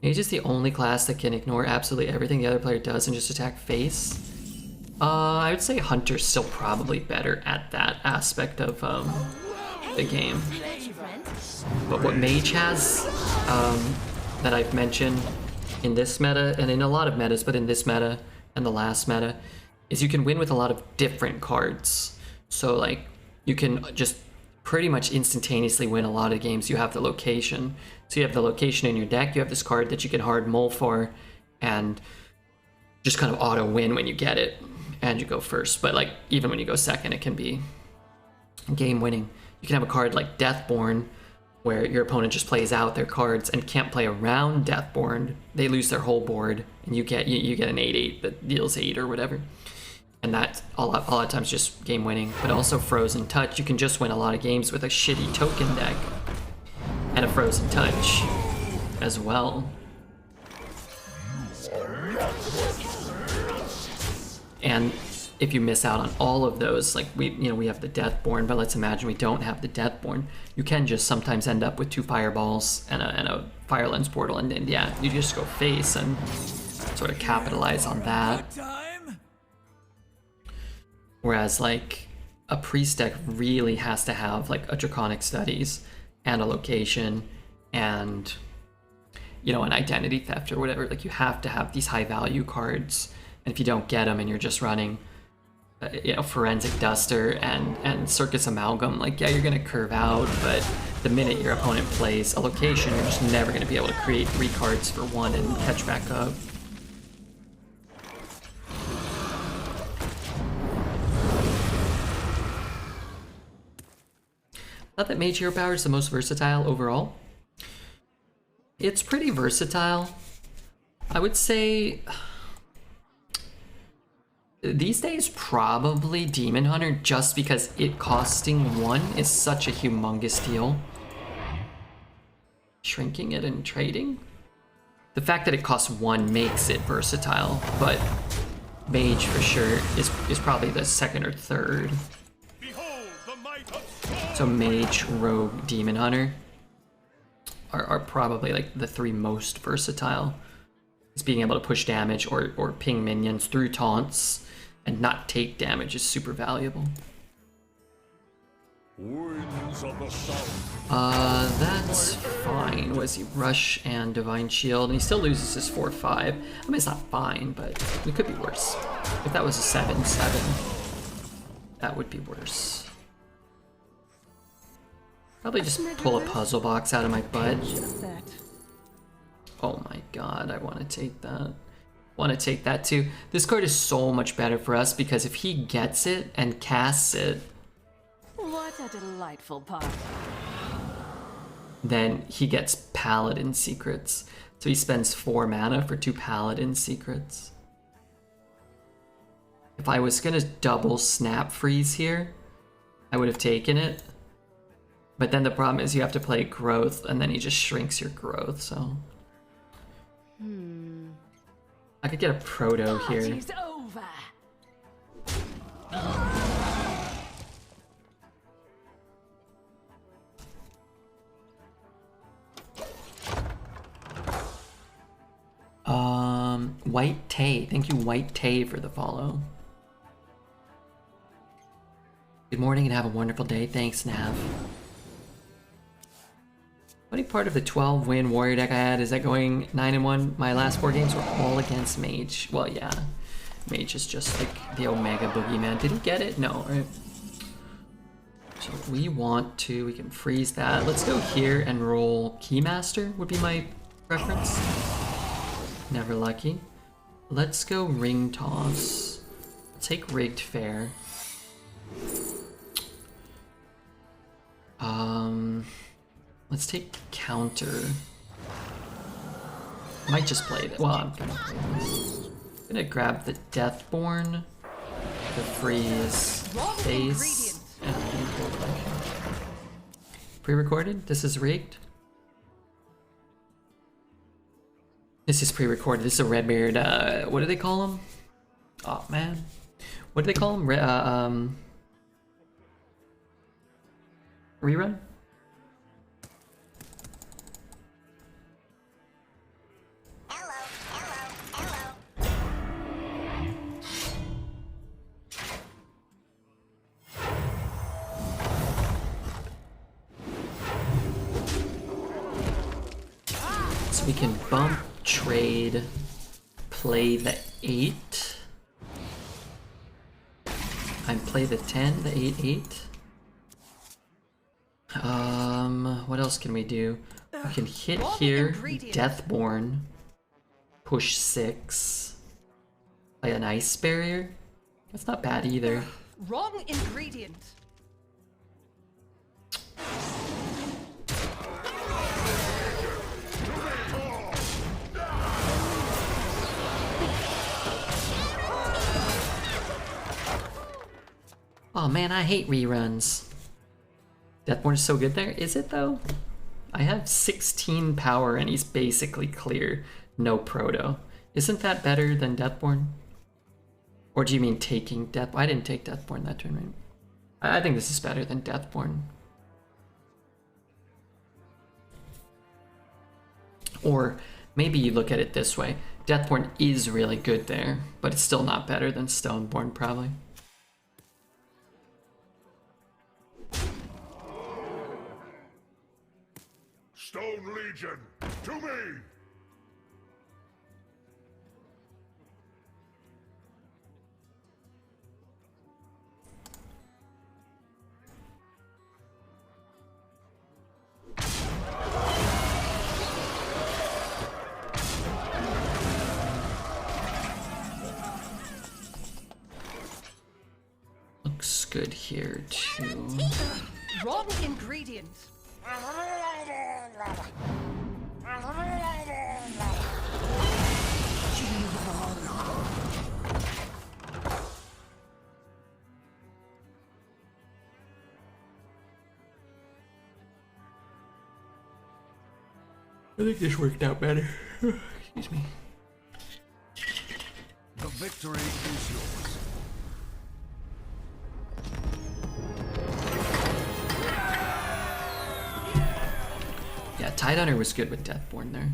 Mage is the only class that can ignore absolutely everything the other player does and just attack face. I would say Hunter's still probably better at that aspect of the game. But what Mage has that I've mentioned in this meta, and in a lot of metas, but in this meta and the last meta, is you can win with a lot of different cards. So like, you can just pretty much instantaneously win a lot of games. You have the location. So you have the location in your deck, you have this card that you can hard mull for, and just kind of auto win when you get it, and you go first. But like, even when you go second, it can be game winning. You can have a card like Deathborn, where your opponent just plays out their cards and can't play around Deathborn. They lose their whole board, and you get an 8/8 that deals 8 or whatever. And that's a lot of times just game winning. But also Frozen Touch, you can just win a lot of games with a shitty token deck and a Frozen Touch as well. And if you miss out on all of those, like we have the Deathborn, but let's imagine we don't have the Deathborn. You can just sometimes end up with 2 fireballs and a Fire Lens Portal, and then yeah, you just go face and sort of capitalize on that. Whereas like a priest deck really has to have like a Draconic Studies and a location and, you know, an identity theft or whatever. Like, you have to have these high value cards, and if you don't get them and you're just running you know, Forensic Duster and Circus Amalgam, like, yeah, you're gonna curve out, but the minute your opponent plays a location, you're just never gonna be able to create 3 cards for 1 and catch back up. Not that Mage Hero Power is the most versatile overall. It's pretty versatile. I would say these days probably Demon Hunter, just because it costing 1 is such a humongous deal. Shrinking it and trading. The fact that it costs 1 makes it versatile, but Mage for sure is probably the 2nd or 3rd. So Mage, Rogue, Demon Hunter are probably like the 3 most versatile. It's being able to push damage or ping minions through taunts and not take damage is super valuable. That's fine. Was he Rush and Divine Shield? And he still loses his 4/5. I mean, it's not fine, but it could be worse. If that was a 7/7, that would be worse. Probably just pull a puzzle box out of my butt. Oh my god, I want to take that. Want to take that too. This card is so much better for us because if he gets it and casts it, What a delightful part. then he gets Paladin Secrets. So he spends 4 mana for 2 Paladin Secrets. If I was gonna double Snap Freeze here, I would have taken it. But then the problem is you have to play Growth, and then he just shrinks your Growth, so... I could get a Proto here. Party's over. White Tay. Thank you, White Tay, for the follow. Good morning and have a wonderful day. Thanks, Nav. Funny part of the 12-win warrior deck I had is that going 9-1, my last 4 games were all against Mage. Well, yeah. Mage is just like the Omega Boogeyman. Did he get it? No, right? So we can freeze that. Let's go here and roll Keymaster would be my preference. Never lucky. Let's go ring toss. Take rigged fair. Let's take counter. Might just play that. Well, I'm gonna play this. I'm gonna grab the Deathborn, the freeze, face, and pre-recorded. This is rigged. This is pre-recorded. This is a Redbeard. What do they call him? Oh man, what do they call him? Rerun. So we can bump, trade, play the 8, and play the 10, the 8/8. What else can we do? We can hit here, Deathborn, push 6, play an Ice Barrier. That's not bad either. Wrong ingredient. Oh man, I hate reruns. Deathborn is so good there. Is it though? I have 16 power and he's basically clear. No proto. Isn't that better than Deathborn? Or do you mean taking Death? I didn't take Deathborn that turn, right? I think this is better than Deathborn. Or maybe you look at it this way. Deathborn is really good there, but it's still not better than Stoneborn, probably. Stone Legion, to me! Looks good here too. Wrong ingredient. I think this worked out better. Excuse me. The victory is yours. Yeah, Tidehunter was good with Deathborn there.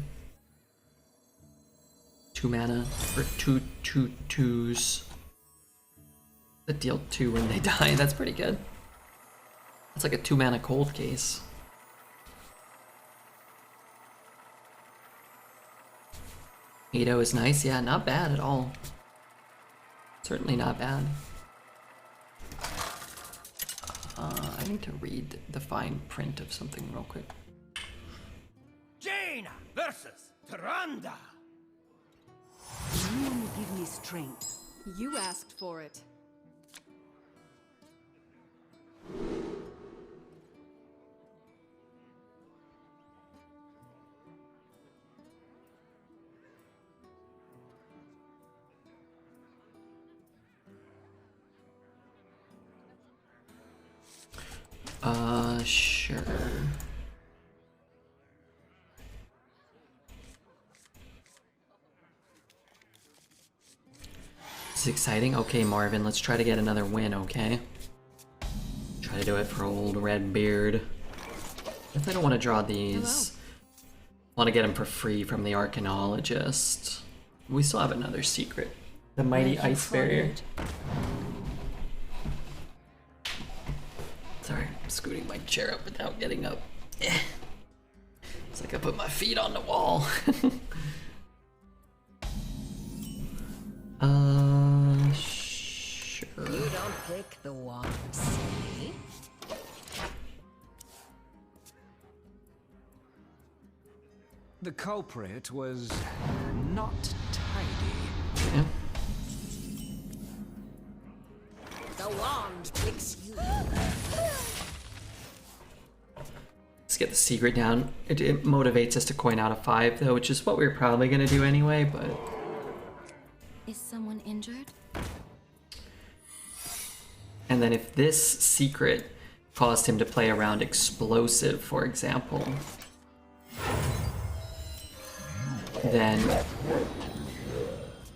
2 mana for 2/2/2s that deal 2 when they die. That's pretty good. That's like a 2 mana cold case. Edo is nice. Yeah, not bad at all. Certainly not bad. I need to read the fine print of something real quick. Jaina versus Tyrande. You give me strength. You asked for it. Sure. This is exciting. Okay, Marvin, let's try to get another win, okay? Try to do it for old Redbeard. If I don't want to draw these, want to get them for free from the Arcanologist. We still have another secret. The Mighty Ice Barrier. Sorry, I'm scooting my chair up without getting up. It's like I put my feet on the wall. Sure. You don't pick the one, silly. The culprit was not tidy. Yeah. The wand picks you. Let's get the secret down. It motivates us to coin out a 5 though, which is what we were probably gonna do anyway, but... Is someone injured? And then if this secret caused him to play around explosive, for example, then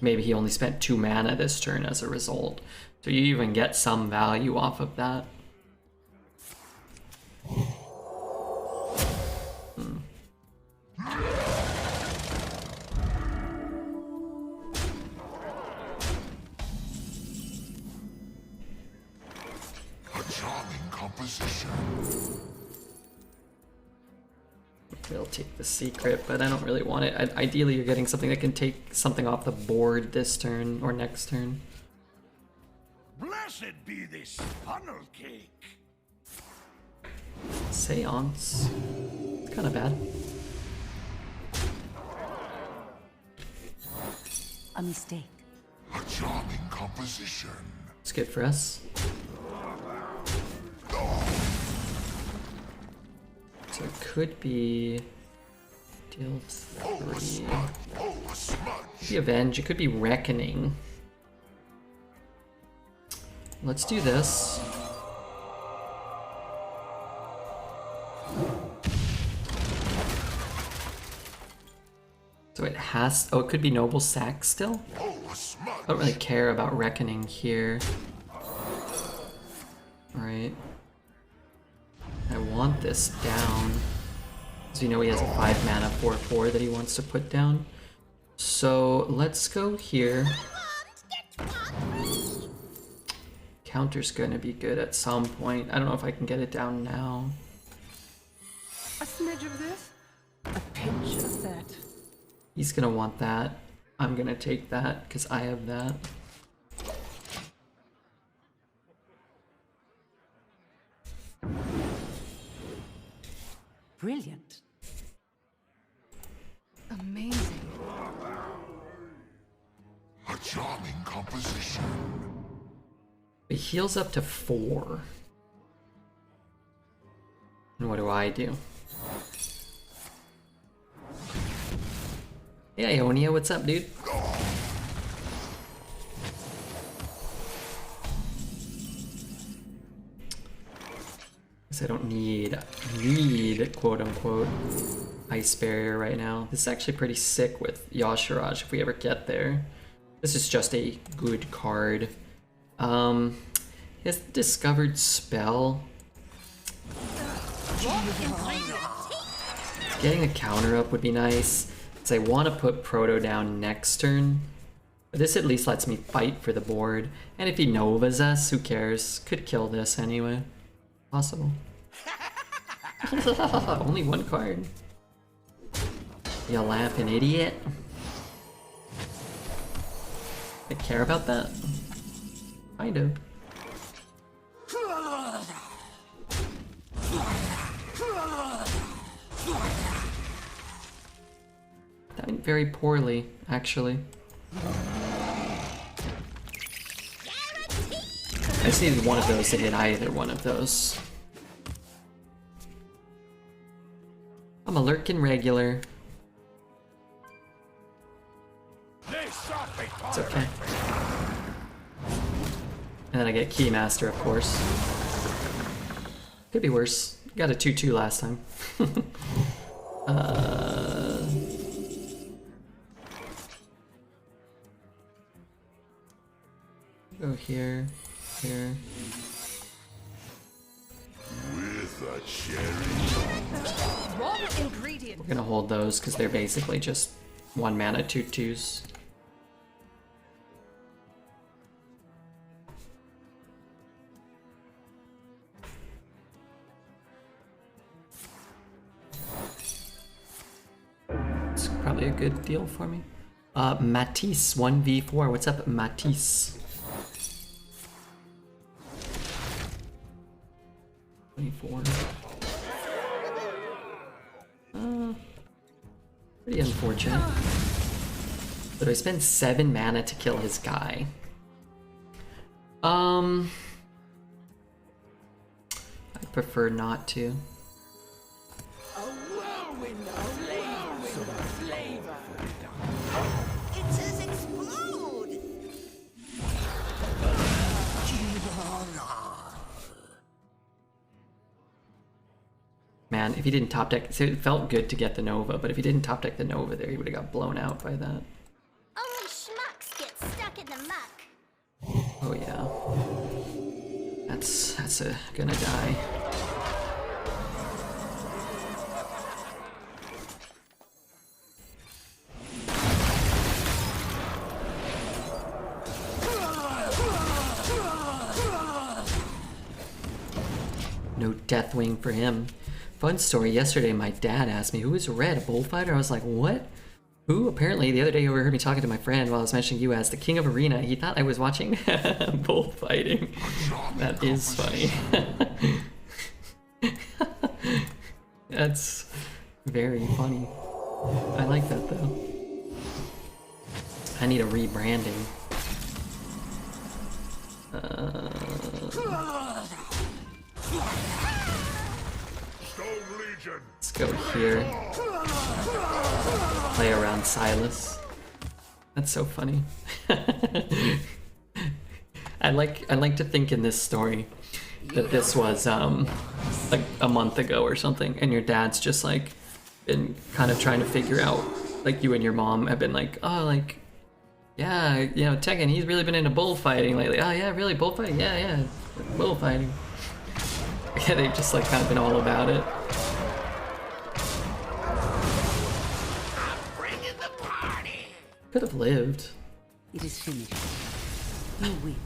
maybe he only spent 2 mana this turn as a result. So you even get some value off of that. We'll take the secret, but I don't really want it. Ideally, you're getting something that can take something off the board this turn or next turn. Blessed be this funnel cake. Seance. It's kind of bad. A mistake. A charming composition. It's good for us. So it could be deal 3. Could be Avenge. It could be Reckoning. Let's do this. So it has. Oh, it could be Noble Sack still. I don't really care about Reckoning here. Alright. I want this down. So you know he has a 5 mana 4/4 that he wants to put down. So let's go here. Counter's gonna be good at some point. I don't know if I can get it down now. A smidge of this, a pinch of that. He's gonna want that. I'm gonna take that because I have that. Brilliant. Amazing. A charming composition. It heals up to 4. And what do? Hey Ionia, what's up, dude? Guess I don't need quote unquote ice barrier right now. This is actually pretty sick with Yashiraj if we ever get there. This is just a good card. He has the discovered spell. Getting a counter up would be nice, because I want to put Proto down next turn. But this at least lets me fight for the board. And if he Novas us, who cares? Could kill this anyway. Possible. Only 1 card. You laughing idiot. I care about that? Kind of. That went very poorly, actually. I just needed one of those to hit either one of those. I'm a lurkin' regular. It's okay. And then I get Keymaster, of course. Could be worse. Got a 2/2 last time. Go here, here. With a cherry. Raw ingredient. We're gonna hold those because they're basically just 1 mana 2/2s. It's probably a good deal for me. Matisse 1v4. What's up, Matisse? 24. Pretty unfortunate. But I spend 7 mana to kill his guy. I prefer not to. A whirlwind of flavor. It says explode! Man, if he didn't top deck, so it felt good to get the Nova, but if he didn't top deck the Nova there, he would have got blown out by that. Only schmucks get stuck in the muck. Oh yeah. That's gonna die. No Deathwing for him. Fun story, yesterday my dad asked me, who is Red, a bullfighter? I was like, what? Who? Apparently the other day he overheard me talking to my friend while I was mentioning you as the King of Arena. He thought I was watching bullfighting. That is funny. That's very funny. I like that though. I need a rebranding. Let's go here. Play around Silas. That's so funny. I like to think in this story that this was like a month ago or something, and your dad's just like been kind of trying to figure out, like you and your mom have been like, oh, like, yeah, you know, Tekken, he's really been into bullfighting lately. Oh yeah, really, bullfighting? Yeah, bullfighting. Yeah, they've just like kind of been all about it. Could have lived. It is finished. You win.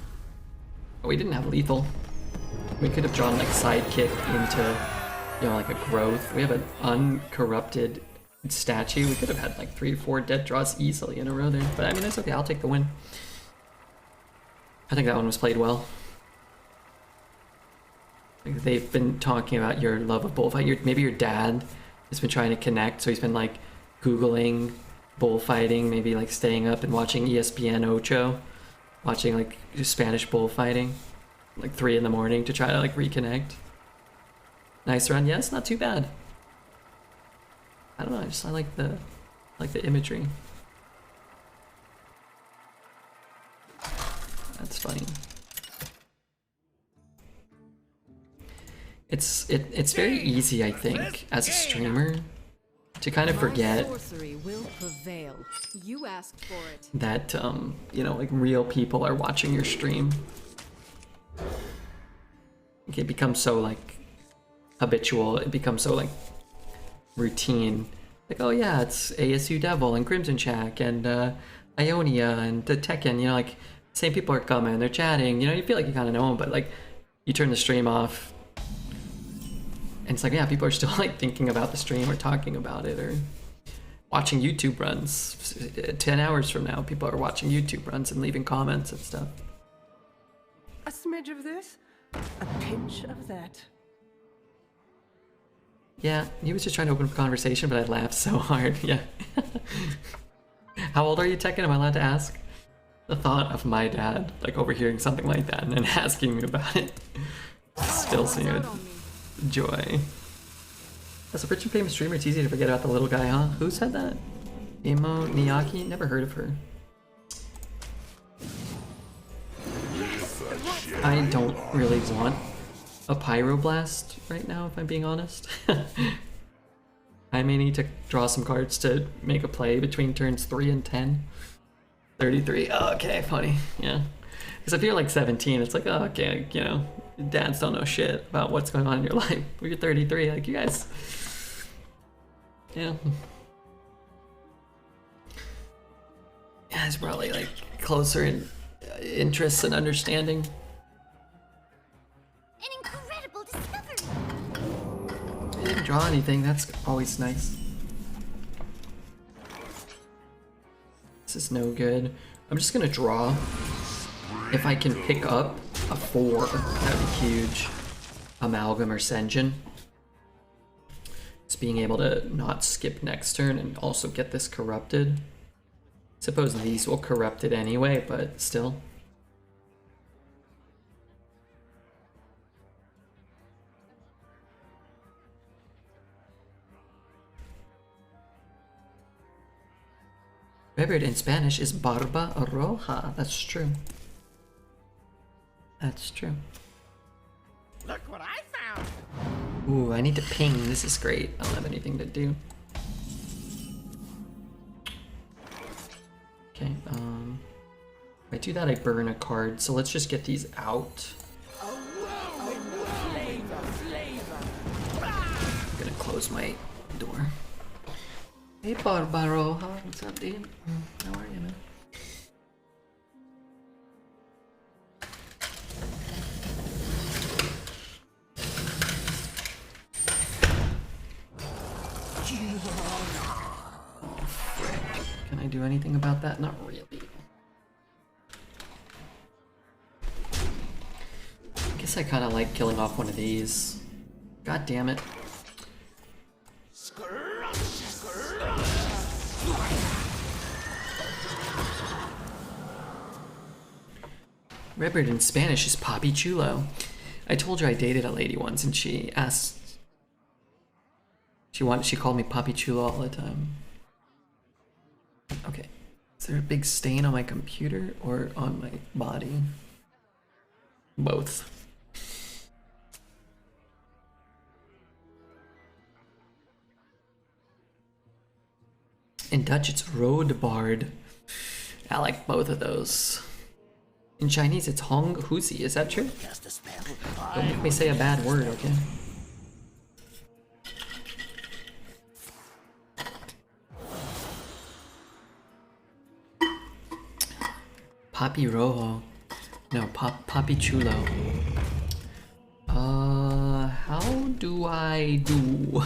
But we didn't have lethal. We could have drawn like sidekick into, you know, like a growth. We have an uncorrupted statue. We could have had like 3 or 4 dead draws easily in a row there. But I mean, it's okay. I'll take the win. I think that one was played well. Like, they've been talking about your love of bullfight. Maybe your dad has been trying to connect, so he's been like Googling bullfighting, maybe like staying up and watching ESPN Ocho, watching like Spanish bullfighting, like 3 in the morning to try to like reconnect. Nice run, yes, not too bad. I don't know, I like the imagery. That's funny. It's very easy, I think, as a streamer, to kind of forget Sorcery will prevail. You asked for it. that you know, like real people are watching your stream. It becomes so like habitual, it becomes so like routine. Like, oh yeah, it's ASU Devil and Crimson Shack and Ionia and the Tekken, you know, like same people are coming, they're chatting, you know, you feel like you kind of know them, but like you turn the stream off and it's like, yeah, people are still like thinking about the stream or talking about it or watching YouTube runs. 10 hours from now, people are watching YouTube runs and leaving comments and stuff. A smidge of this, a pinch of that. Yeah, he was just trying to open up a conversation, but I laughed so hard. Yeah. How old are you, Tekken? Am I allowed to ask? The thought of my dad like overhearing something like that and then asking me about it still seemed joy. As a rich and famous streamer, it's easy to forget about the little guy, huh? Who said that? Imo Miyaki? Never heard of her. I don't really want a pyroblast right now, if I'm being honest. I may need to draw some cards to make a play between turns 3 and 10. 33. Oh, okay, funny. Yeah. Because if you're like 17, it's like, oh, okay, you know, dads don't know shit about what's going on in your life. When you're 33, like, you guys. Yeah. Yeah, it's probably like closer in interests and understanding. An incredible discovery. I didn't draw anything, that's always nice. This is no good. I'm just gonna draw. If I can pick up a 4, that'd be huge. Amalgam or Senjin. It's being able to not skip next turn and also get this corrupted. Suppose these will corrupt it anyway, but still. Red in Spanish is barba roja. That's true. That's true. Look what I found. Ooh, I need to ping. This is great. I don't have anything to do. Okay, if I do that, I burn a card. So let's just get these out. I'm gonna close my door. Hey, Barbaroja. What's up, dude? How are you, man? Oh, frick. Can I do anything about that? Not really. I guess I kind of like killing off one of these. God damn it. Redbird in Spanish is Papi Chulo. I told you I dated a lady once and she asked... She called me Papi Chulo all the time. Okay. Is there a big stain on my computer or on my body? Both. In Dutch, it's Roodbaard. I like both of those. In Chinese, it's Hong Huzi. Is that true? Don't make me say a bad word, okay? Papi Rojo. No, Papi Chulo. How do I do?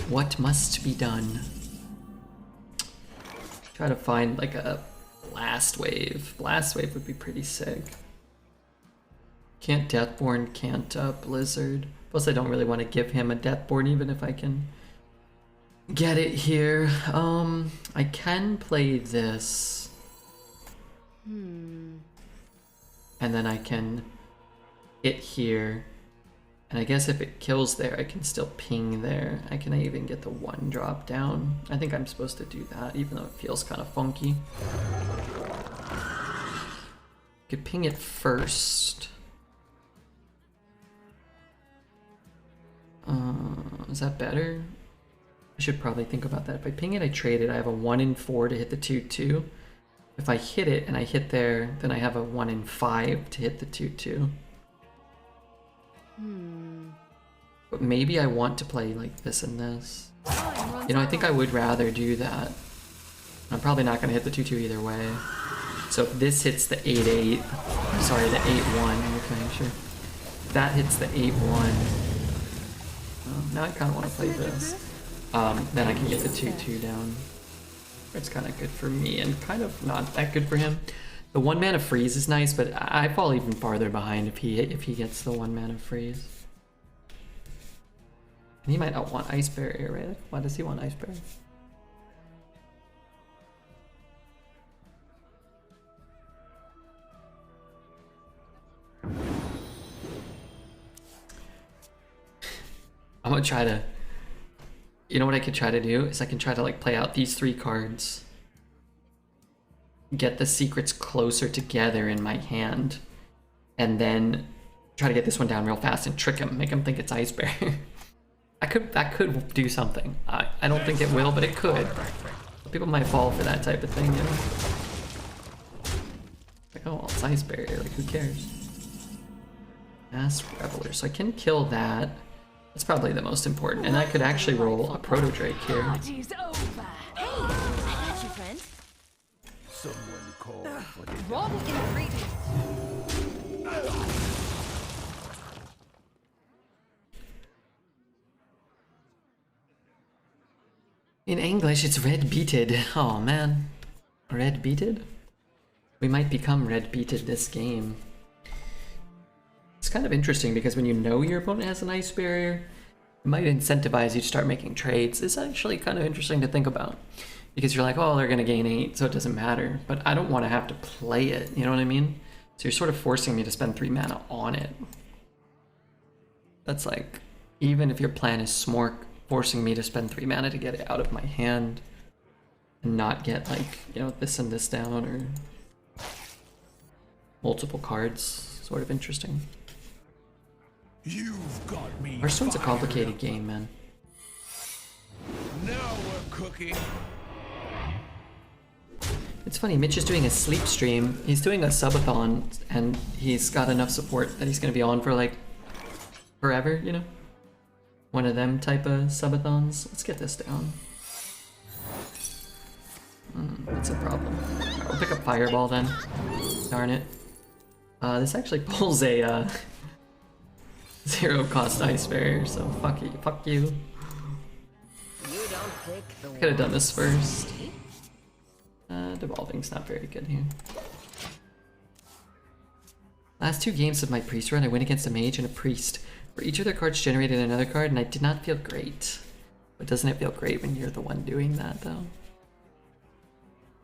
What must be done? Try to find like a blast wave. Blast wave would be pretty sick. Can't Deathborn, can't Blizzard. Plus I don't really want to give him a Deathborn even if I can get it here. I can play this. And then I can hit here. And I guess if it kills there, I can still ping there. I can even get the 1 drop down. I think I'm supposed to do that, even though it feels kind of funky. Could ping it first. Is that better? I should probably think about that. If I ping it, I trade it. I have a 1 in 4 to hit the 2/2. If I hit it and I hit there, then I have a 1 in 5 to hit the 2/2. But maybe I want to play like this and this. You know, I think I would rather do that. I'm probably not going to hit the 2/2 either way. So if this hits the 8/8, sorry, the 8/1, okay, sure. If that hits the 8/1, now I kind of want to play this. Then I can get the 2/2 down. It's kind of good for me and kind of not that good for him. The 1 mana freeze is nice, but I fall even farther behind if he gets the 1 mana freeze. And he might not want Ice Barrier, right? Why does he want Ice Barrier? I'm gonna try to... You know what I could try to do? Is I can try to like play out these 3 cards. Get the secrets closer together in my hand. And then try to get this one down real fast and trick him. Make him think it's Ice Barrier. That could do something. I don't think it will, but it could. People might fall for that type of thing, you know? Like, oh, well, it's Ice Barrier, like who cares? Mass Reveler, so I can kill that. That's probably the most important, and I could actually roll a Proto Drake here. Party's over. Hey, I got you, friend. Someone call for the Wrong ingredient. In English, it's red beated. Oh man. Red beated? We might become red beated this game. It's kind of interesting because when you know your opponent has an Ice Barrier, It might incentivize you to start making trades. It's actually kind of interesting to think about. Because you're like, oh, they're going to gain 8, so it doesn't matter. But I don't want to have to play it, you know what I mean? So you're sort of forcing me to spend 3 mana on it. That's like, even if your plan is Smork, forcing me to spend 3 mana to get it out of my hand and not get like, you know, this and this down or multiple cards. Sort of interesting. You've got me. Hearthstone's a complicated game, man. Now we're cooking. It's funny, Mitch is doing a sleep stream. He's doing a subathon, and he's got enough support that he's gonna be on for like forever, you know? One of them type of subathons. Let's get this down. That's a problem. Alright, we'll pick up Fireball then. Darn it. This actually pulls a 0 cost Ice Barrier, so fuck you. Fuck you. Could have done this first. Devolving's not very good here. Last 2 games of my priest run, I went against a mage and a priest, where each of their cards generated another card, and I did not feel great. But doesn't it feel great when you're the one doing that, though?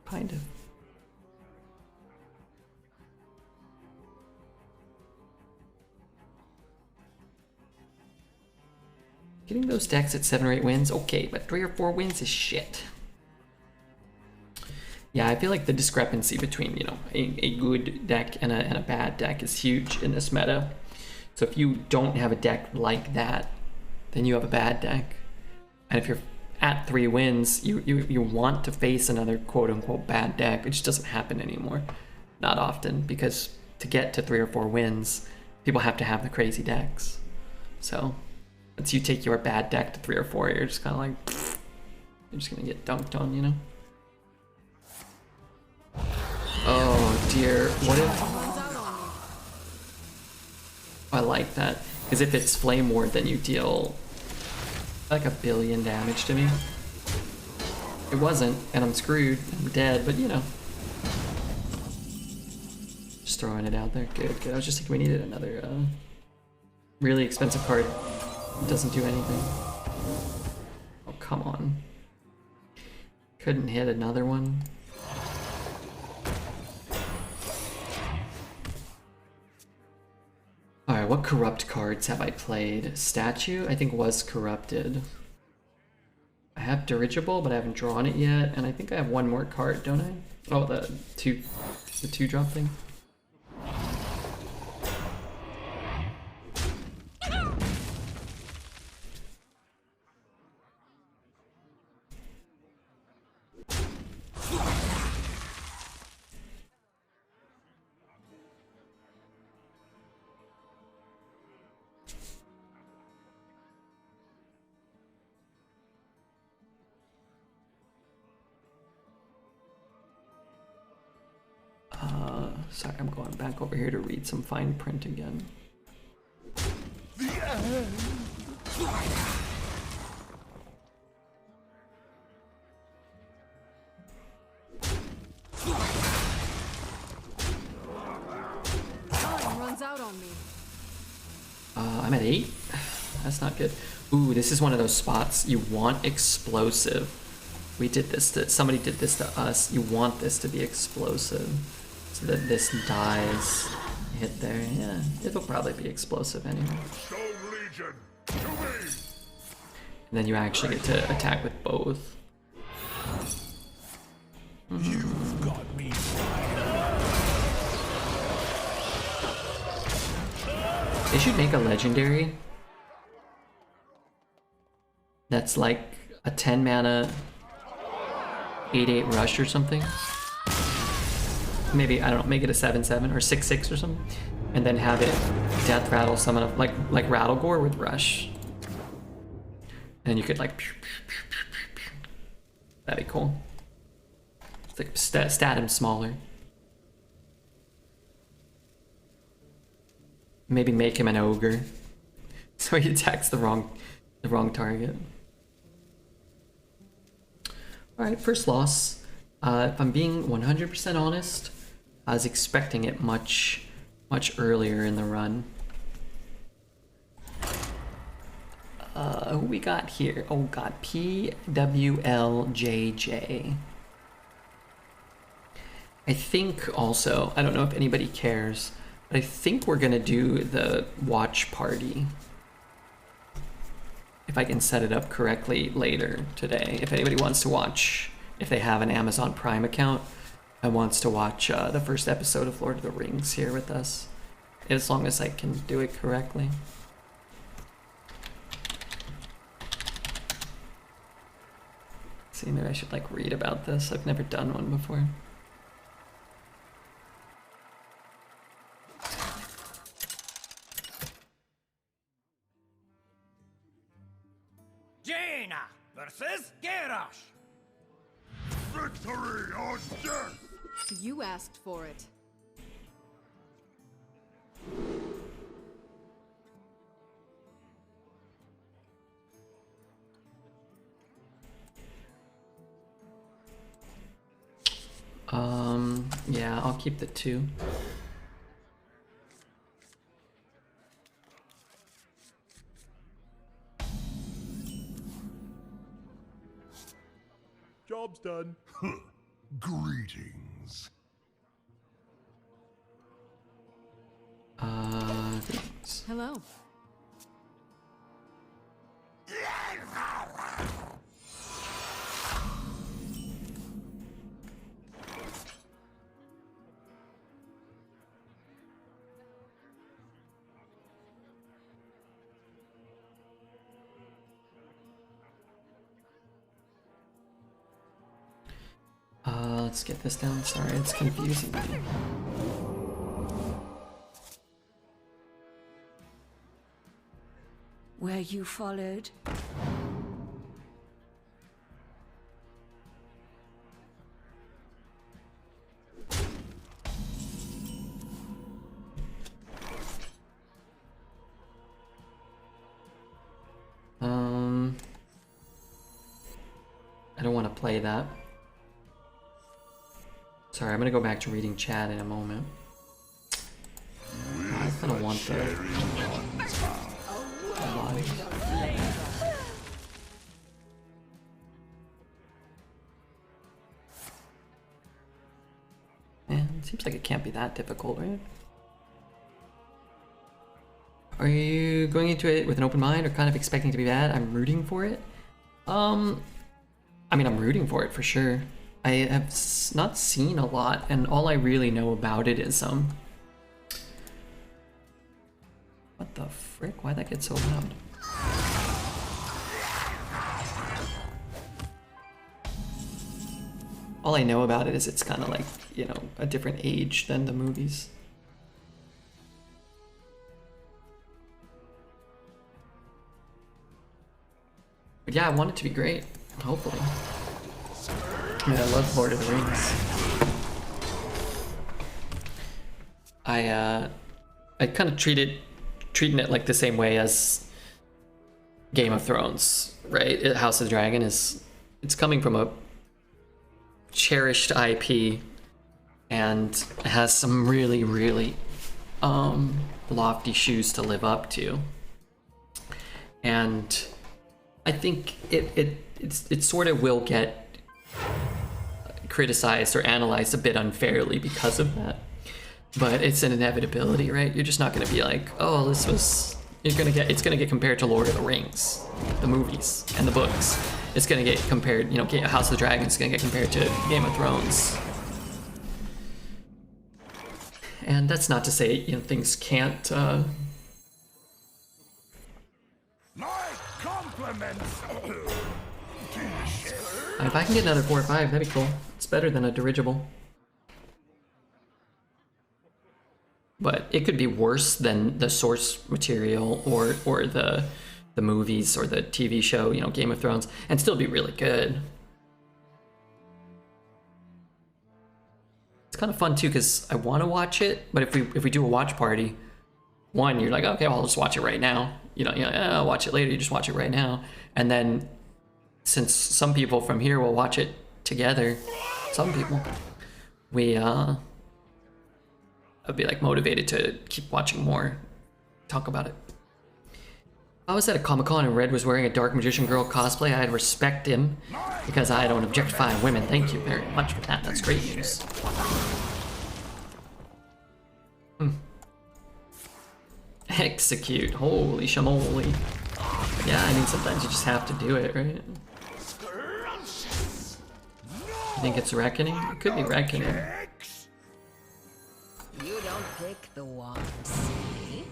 Kind of. Getting those decks at 7 or 8 wins, okay, but 3 or 4 wins is shit. Yeah, I feel like the discrepancy between, you know, a good deck and a bad deck is huge in this meta. So if you don't have a deck like that, then you have a bad deck. And if you're at 3 wins, you want to face another quote-unquote bad deck. It just doesn't happen anymore. Not often, because to get to 3 or 4 wins, people have to have the crazy decks. So once you take your bad deck to 3 or 4, you're just kind of like, pfft, you're just gonna get dunked on, you know? Oh dear, what if... I like that, because if it's Flame Ward, then you deal like 1 billion damage to me. It wasn't, and I'm screwed, I'm dead, but you know. Just throwing it out there, good, good. I was just thinking we needed another really expensive card. It doesn't do anything. Oh, come on. Couldn't hit another one. Alright, what corrupt cards have I played? Statue, I think, was corrupted. I have Dirigible, but I haven't drawn it yet, and I think I have 1 more card, don't I? Oh, the 2-drop thing. Sorry, I'm going back over here to read some fine print again. Runs out on me. I'm at 8? That's not good. Ooh, this is one of those spots you want explosive. We did this to, somebody did this to us. You want this to be explosive. So that this dies. Hit there, yeah. It'll probably be explosive anyway. Stone Legion, to me! And then you actually get to attack with both. You've got me. They should make a legendary that's like a 10 mana 8/8 rush or something. Maybe, I don't know, make it a 7/7 or 6/6 or something, and then have it death rattle summon up like Rattlegore with rush. And then you could like, that'd be cool. It's like stat him smaller. Maybe make him an ogre, so he attacks the wrong target. All right, first loss. If I'm being 100% honest, I was expecting it much earlier in the run. Who we got here? Oh, got PWLJJ. I think also, I don't know if anybody cares, but I think we're gonna do the watch party. If I can set it up correctly later today. If anybody wants to watch, if they have an Amazon Prime account and wants to watch the first episode of Lord of the Rings here with us, as long as I can do it correctly. See, maybe I should like read about this. I've never done one before. Jaina versus Garrosh. Victory or death! You asked for it. Yeah, I'll keep the 2. Job's done. Greetings. Thanks. Hello. Let's get this down. Sorry, it's confusing me. Were you followed? I don't want to play that. Sorry, I'm gonna go back to reading chat in a moment. I kind of want the live. Man, it seems like it can't be that difficult, right? Are you going into it with an open mind or kind of expecting to be bad? I'm rooting for it. I mean, I'm rooting for it for sure. I have not seen a lot, and all I really know about it is what the frick? Why'd that get so loud? All I know about it is it's kind of like, you know, a different age than the movies. But yeah, I want it to be great, hopefully. I mean, I love Lord of the Rings. I kind of treating it like the same way as Game of Thrones, right? House of the Dragon it's coming from a cherished IP and has some really, really lofty shoes to live up to. And I think it sort of will get criticized or analyzed a bit unfairly because of that, but it's an inevitability, right? You're just not going to be like, oh, it's going to get compared to Lord of the Rings, the movies and the books. It's going to get compared, you know, House of the Dragon is going to get compared to Game of Thrones. And that's not to say, you know, things can't My compliments. if I can get another 4 or 5, that'd be cool. It's better than a dirigible. But it could be worse than the source material or the movies or the TV show, you know, Game of Thrones, and still be really good. It's kind of fun too, because I want to watch it, but if we do a watch party, one, you're like, okay, well, I'll just watch it right now. You know, I'll watch it later. You just watch it right now, and then since some people from here will watch it together, some people, I'll be like motivated to keep watching more, talk about it. I was at a Comic-Con and Red was wearing a Dark Magician Girl cosplay, I'd respect him because I don't objectify women. Thank you very much for that. That's great news. Execute. Holy shamoly. Yeah, I mean, sometimes you just have to do it, right? You think it's Reckoning? It could be Reckoning. You don't pick the one, see?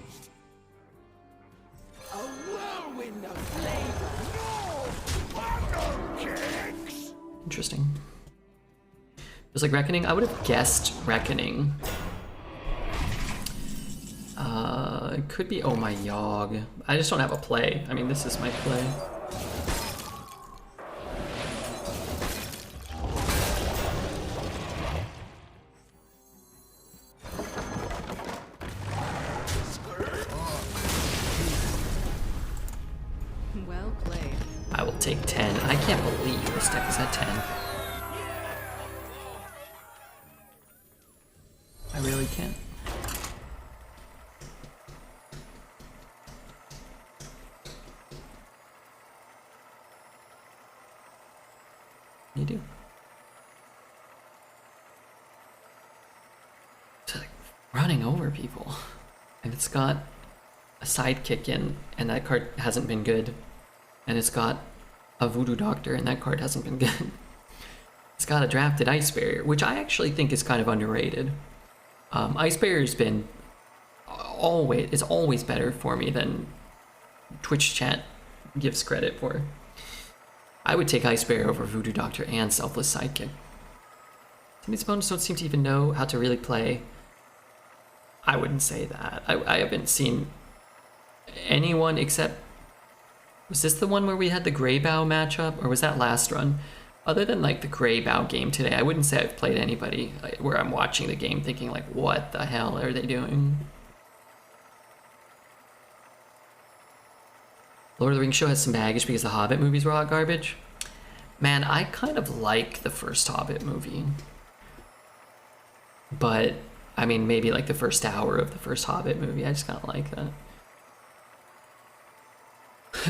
A whirlwind of flavor. Interesting. It was like Reckoning? I would have guessed Reckoning. It could be Oh My Yogg. I just don't have a play. I mean, this is my play. Well played. I will take 10. I can't believe this deck is at 10. I really can't. You do. It's like running over people. And it's got a sidekick in, and that card hasn't been good. And it's got a Voodoo Doctor, and that card hasn't been good. It's got a drafted Ice Barrier, which I actually think is kind of underrated. Ice Barrier's been always better for me than Twitch chat gives credit for. I would take Ice Barrier over Voodoo Doctor and Selfless Sidekick. Some of these opponents don't seem to even know how to really play. I wouldn't say that. I haven't seen anyone except... Was this the one where we had the Greybow matchup? Or was that last run? Other than like the Greybow game today, I wouldn't say I've played anybody where I'm watching the game thinking like, what the hell are they doing? Lord of the Rings show has some baggage because the Hobbit movies were hot garbage. Man, I kind of like the first Hobbit movie. But, I mean, maybe like the first hour of the first Hobbit movie. I just kind of like that.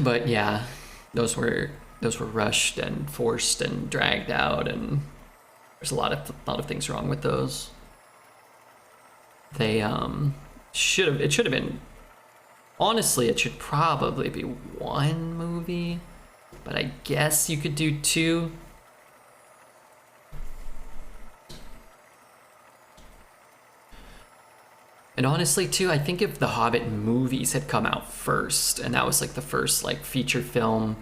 But yeah, those were rushed and forced and dragged out, and there's a lot of things wrong with those. They should have been... Honestly, it should probably be one movie, but I guess you could do two. And honestly, too, I think if the Hobbit movies had come out first, and that was like the first like feature film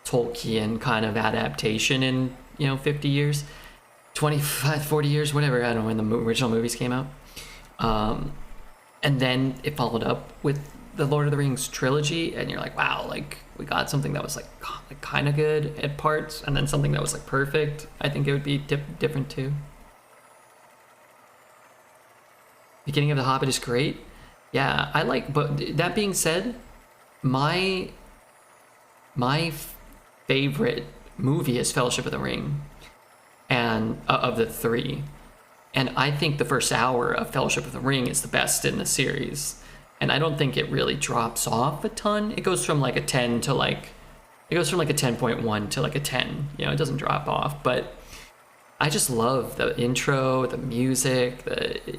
Tolkien kind of adaptation in, 50 years, 25, 40 years, whatever, I don't know when the original movies came out. And then it followed up with the Lord of the Rings trilogy, and you're like, wow, like we got something that was like kind of good at parts, and then something that was like perfect. I think it would be different too. Beginning of The Hobbit is great. Yeah, I like, but that being said, my favorite movie is Fellowship of the Ring, and of the three. And I think the first hour of Fellowship of the Ring is the best in the series. And I don't think it really drops off a ton. It goes from like a 10 to like, it goes from like a 10.1 to like a 10. It doesn't drop off. But I just love the intro, the music,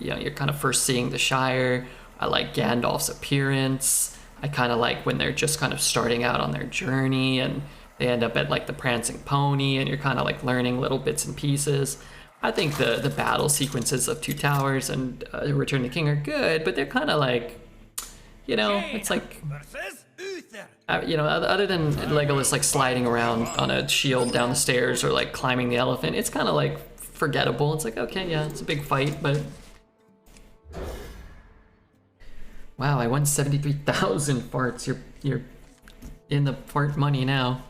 you're kind of first seeing the Shire. I like Gandalf's appearance. I kind of like when they're just kind of starting out on their journey and they end up at like the Prancing Pony and you're kind of like learning little bits and pieces. I think the battle sequences of Two Towers and Return of the King are good, but they're kind of like, it's like, other than Legolas like sliding around on a shield down the stairs or like climbing the elephant, it's kind of like forgettable. It's like, okay, yeah, it's a big fight, but wow, I won 73,000 farts. You're in the fart money now.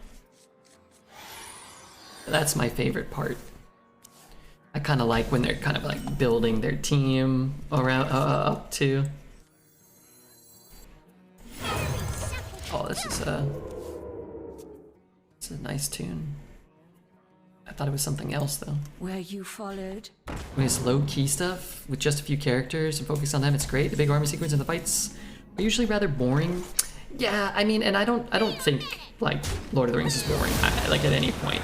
That's my favorite part. I kind of like when they're kind of like building their team around up to. Oh, this is a nice tune. I thought it was something else though. Where you followed? When it's low-key stuff with just a few characters and focus on them, it's great. The big army sequence and the fights are usually rather boring. Yeah, I mean, and I don't think like Lord of the Rings is boring. Like at any point,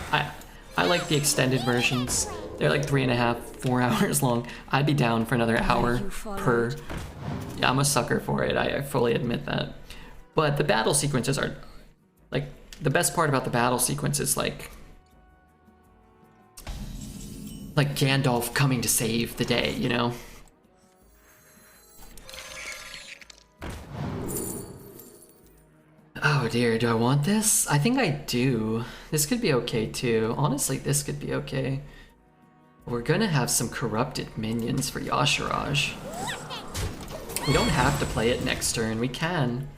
I like the extended versions. They're like 3.5, 4 hours long. I'd be down for another hour per. Yeah, I'm a sucker for it. I fully admit that. But the battle sequences are like the best part about the battle sequence is like Gandalf coming to save the day, you know? Oh dear, do I want this? I think I do. This could be okay too. Honestly, this could be okay. We're gonna have some corrupted minions for Yasharaj. We don't have to play it next turn, we can.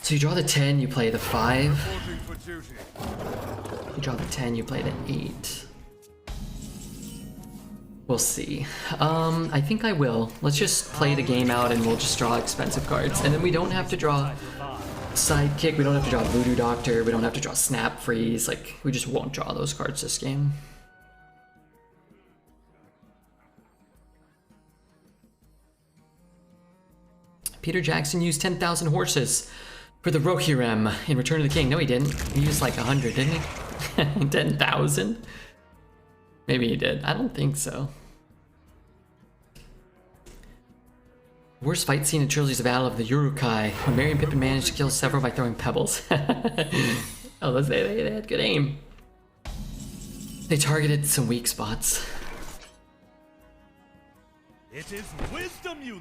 So you draw the 10, you play the 5. You draw the 10, you play the 8. We'll see. I think I will. Let's just play the game out and we'll just draw expensive cards. And then we don't have to draw Sidekick, we don't have to draw Voodoo Doctor, we don't have to draw Snap Freeze. Like, we just won't draw those cards this game. Peter Jackson used 10,000 horses for the Rohirrim in Return of the King. No, he didn't. He used like 100, didn't he? 10,000? Maybe he did. I don't think so. Worst fight scene in Trilogy's The Battle of the Uruk-hai, when Merry and Pippin managed to kill several by throwing pebbles. Oh, they had good aim. They targeted some weak spots. It is wisdom you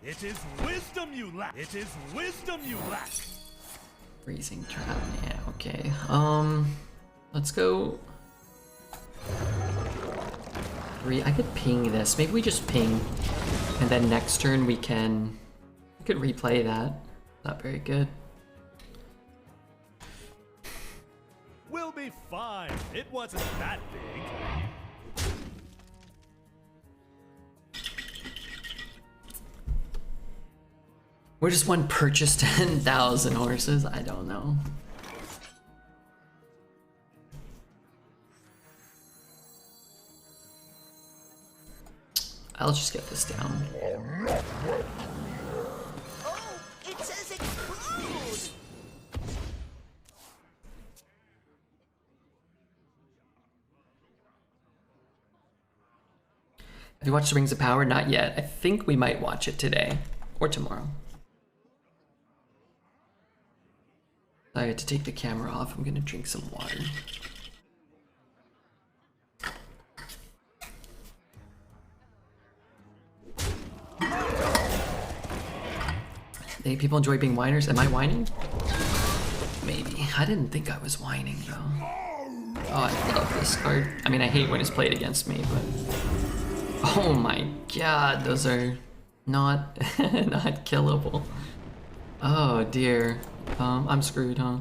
lack. It is wisdom you lack. Freezing trap, yeah, okay. Let's go. 3, I could ping this. Maybe we just ping. And then next turn we could replay that. Not very good. We'll be fine. It wasn't that big. Where does one purchase 10,000 horses? I don't know. I'll just get this down. Oh, it says explode! Have you watched Rings of Power? Not yet. I think we might watch it today or tomorrow. I had to take the camera off. I'm gonna drink some water. People enjoy being whiners. Am I whining? Maybe. I didn't think I was whining though. Oh, I love this card. I mean, I hate when it's played against me, but oh my god, those are not not killable. Oh dear. I'm screwed, huh?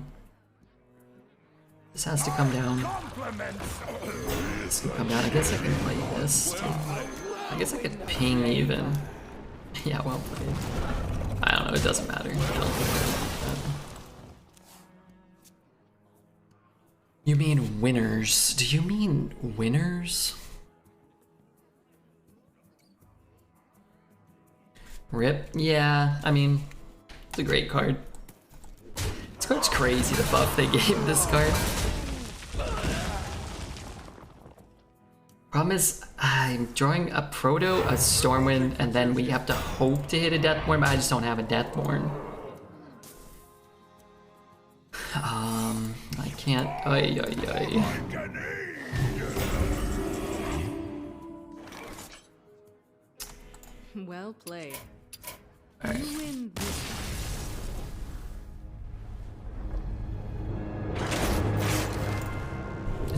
This has to come down. This can come down. I guess I can play this. I guess I could ping even. Yeah, well played. I don't know, it doesn't matter. I don't think you mean winners? Do you mean winners? Rip? Yeah, I mean, it's a great card. This card's crazy, the buff they gave this card. Problem is, I'm drawing a Proto, a Stormwind, and then we have to hope to hit a Deathborn, but I just don't have a Deathborn. I can't. Ay, ay, ay. Well played. Alright. You win this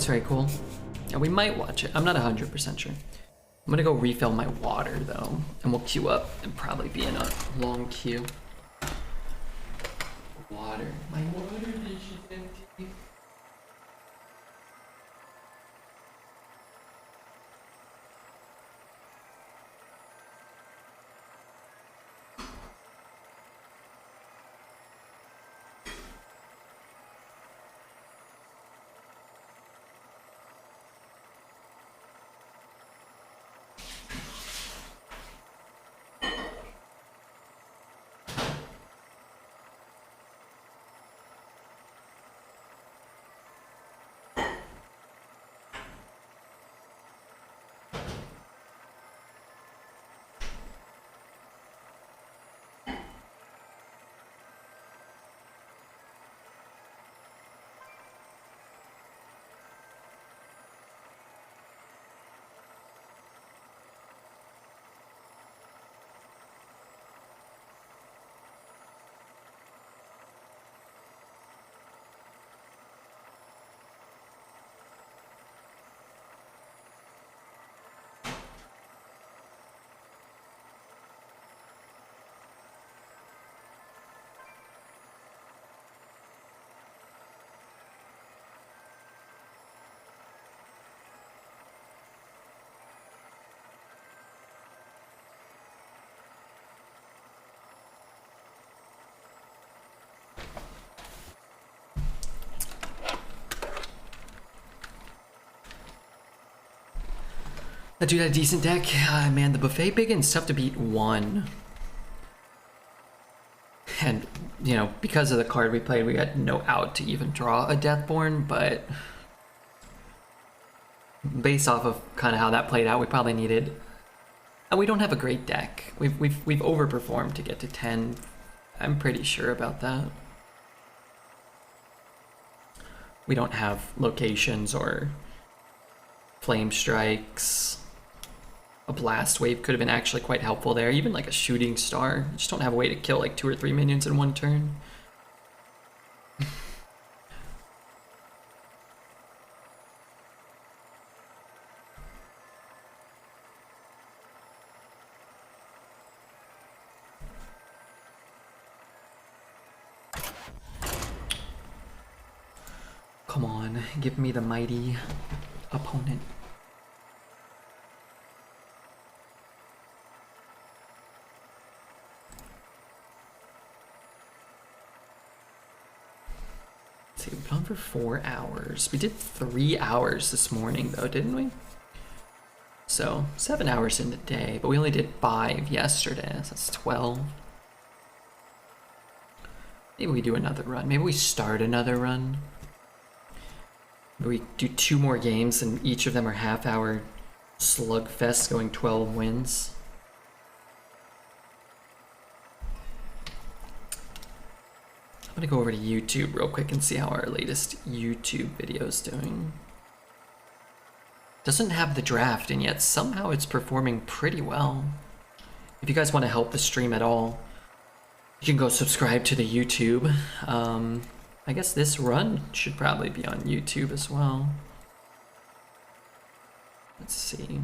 It's very cool. Yeah, we might watch it. I'm not 100% sure. I'm gonna go refill my water though, and we'll queue up and probably be in a long queue. Water. My water dish is empty. That dude had a decent deck. Ah, man, the buffet biggin's tough to beat one. And, you know, because of the card we played, we had no out to even draw a Deathborn, but based off of kind of how that played out, we probably needed... And we don't have a great deck. We've overperformed to get to 10. I'm pretty sure about that. We don't have locations or flame strikes. A blast wave could have been actually quite helpful there. Even like a shooting star. You just don't have a way to kill like 2 or 3 minions in one turn. Come on, give me the mighty opponent. Let's see, we've been on for 4 hours. We did 3 hours this morning though, didn't we? So 7 hours in the day, but we only did 5 yesterday, so that's 12. Maybe we do another run. Maybe we start another run. We do 2 more games and each of them are half-hour slugfests going 12 wins. I'm gonna go over to YouTube real quick and see how our latest YouTube video is doing. Doesn't have the draft and yet somehow it's performing pretty well. If you guys want to help the stream at all, you can go subscribe to the YouTube. I guess this run should probably be on YouTube as well. Let's see.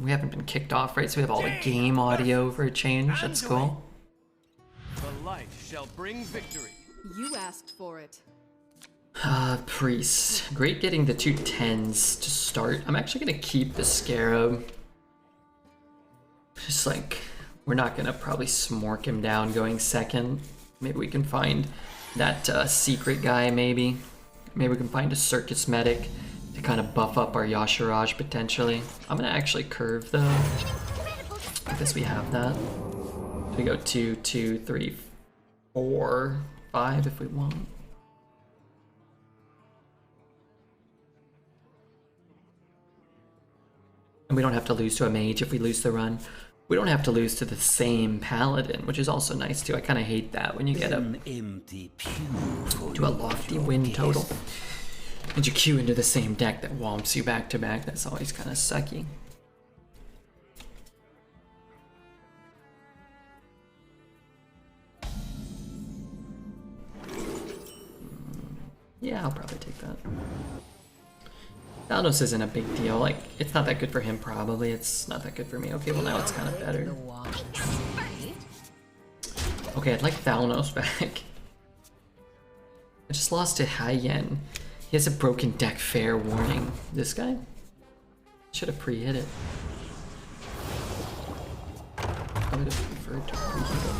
We haven't been kicked off, right? So we have all the game audio for a change. That's cool. The light shall bring victory. You asked for it. Priest. Great getting the 2 10s to start. I'm actually gonna keep the Scarab. Just like, we're not gonna probably smork him down going second. Maybe we can find that secret guy, maybe. Maybe we can find a Circus Medic to kind of buff up our Yashiraj potentially. I'm gonna actually curve though. I guess we have that. We go 2, 2, 3, 4, 5 if we want. And we don't have to lose to a mage if we lose the run. We don't have to lose to the same paladin, which is also nice too. I kind of hate that when you get up to a lofty win total and you queue into the same deck that womps you back to back. That's always kind of sucky. Yeah, I'll probably take that. Thanos isn't a big deal. Like, it's not that good for him, probably. It's not that good for me. Okay, well, now it's kind of better. Okay, I'd like Thanos back. I just lost to Haiyan. He has a broken deck, fair warning. This guy? Should have pre-hit it. I would have preferred to pre-hit it.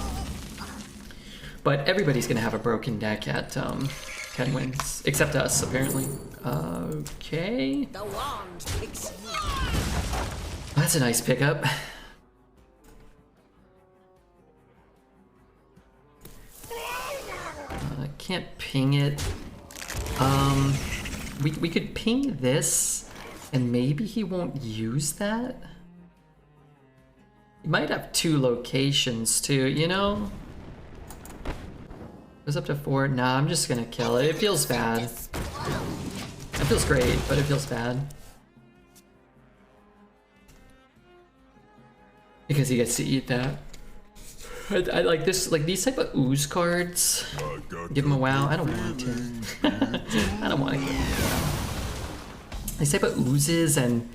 But everybody's gonna have a broken deck at 10 wins, except us, apparently. Okay. The wand picks you. That's a nice pickup. I can't ping it. We could ping this, and maybe he won't use that. He might have 2 locations too, you know? Goes up to 4. Nah, I'm just gonna kill it. It feels bad. It feels great, but it feels bad. Because he gets to eat that. I like this, like these type of ooze cards. Give him a wow. I don't want to. I don't want to give him a wow. These type of oozes and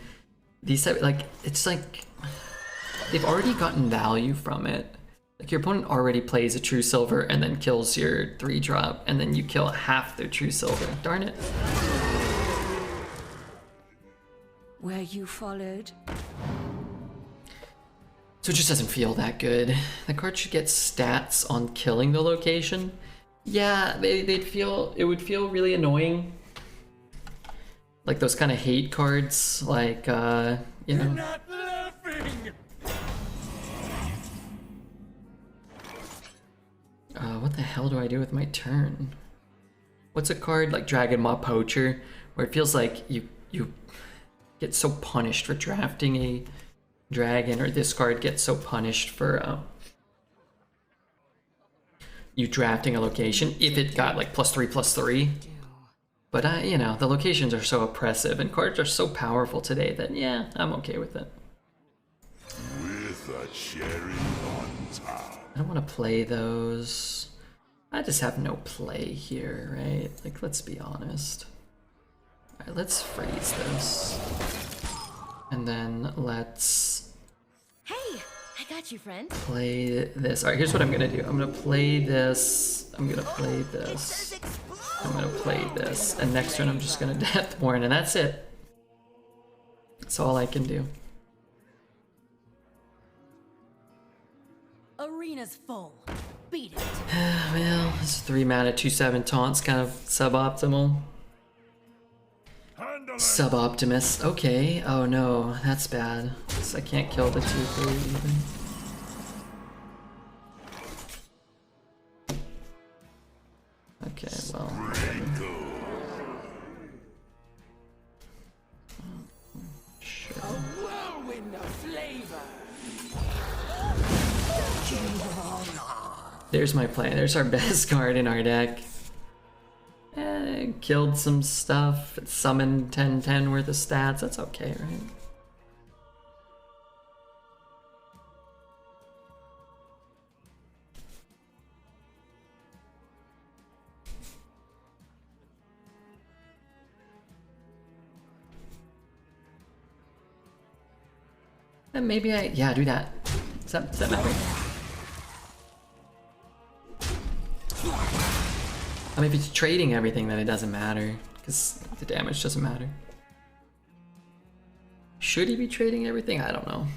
these type, like, it's like they've already gotten value from it. Like your opponent already plays a True Silver and then kills your 3-drop, and then you kill half their True Silver. Darn it. Where you followed? So it just doesn't feel that good. The card should get stats on killing the location. Yeah, it would feel really annoying Like those kind of hate cards, like, you know. Not laughing! What the hell do I do with my turn? What's a card like Dragon Maw Poacher, where it feels like you get so punished for drafting a dragon, or this card gets so punished for you drafting a location if it got like +3/+3. But you know, the locations are so oppressive and cards are so powerful today that yeah, I'm okay with it. With a cherry on top. I don't want to play those. I just have no play here, right? Like, let's be honest. Alright, let's freeze this. And then let's Hey, I got you, friend. play this. Alright, here's what I'm gonna do. I'm gonna play this. I'm gonna play this. I'm gonna play this. And next turn I'm just gonna Deathborn, and that's it. That's all I can do. Arena's full. Beat it. Well, this 3 mana 2/7 taunt's kind of suboptimal. Handle it! Suboptimus. Okay. Oh no, that's bad. So I can't kill the 2/3 even. Okay, well. Sure. Whirlwind of flavor. There's my play. There's our best card in our deck. Killed some stuff. It summoned 10/10 worth of stats. That's okay, right? And maybe yeah, do that. Does that matter? I mean, if it's trading everything, then it doesn't matter, because the damage doesn't matter. Should he be trading everything? I don't know.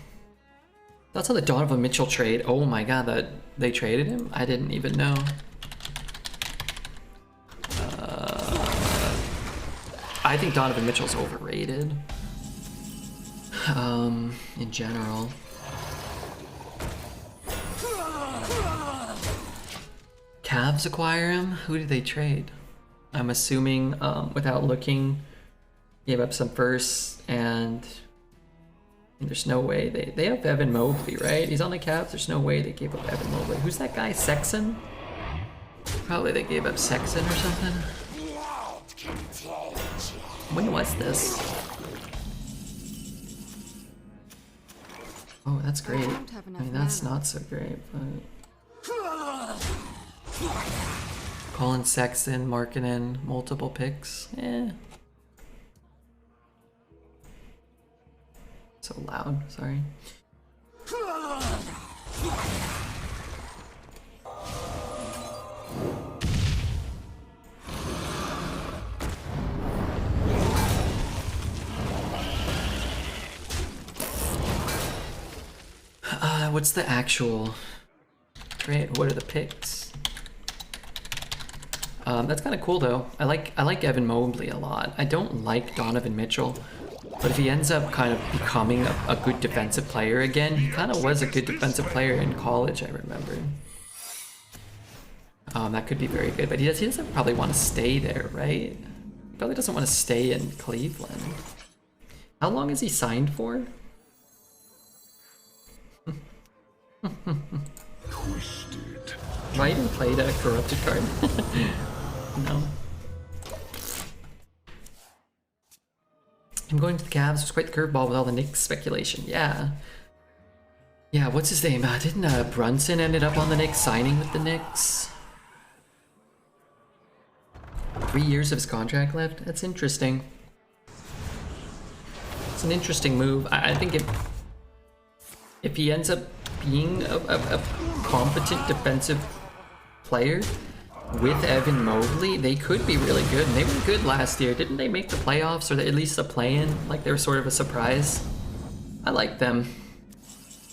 That's how the Donovan Mitchell trade. Oh my god, that they traded him? I didn't even know. I think Donovan Mitchell's overrated. In general. Cavs acquire him? Who did they trade? I'm assuming, without looking, gave up some firsts, and there's no way they have Evan Mobley, right? He's on the Cavs. There's no way they gave up Evan Mobley. Who's that guy? Sexton? Probably they gave up Sexton or something. When was this? Oh, that's great. I mean, that's not so great, but... Colin Sexton, Markkanen, multiple picks. Eh. So loud, sorry. What's the actual... Great, what are the picks? That's kind of cool though. I like Evan Mobley a lot. I don't like Donovan Mitchell, but if he ends up kind of becoming a good defensive player again, he kind of was a good defensive player in college, I remember. That could be very good, but he doesn't probably want to stay there, right? He probably doesn't want to stay in Cleveland. How long is he signed for? Twisted. Have I even played a corrupted card? No. I'm going to the Cavs. It was quite the curveball with all the Knicks speculation. Yeah. Yeah, what's his name? Didn't Brunson ended up on the Knicks, signing with the Knicks? 3 years of his contract left? That's interesting. It's an interesting move. I think if he ends up being a competent defensive player with Evan Mobley, they could be really good. And they were good last year. Didn't they make the playoffs, or at least a play-in? Like, they were sort of a surprise. I like them.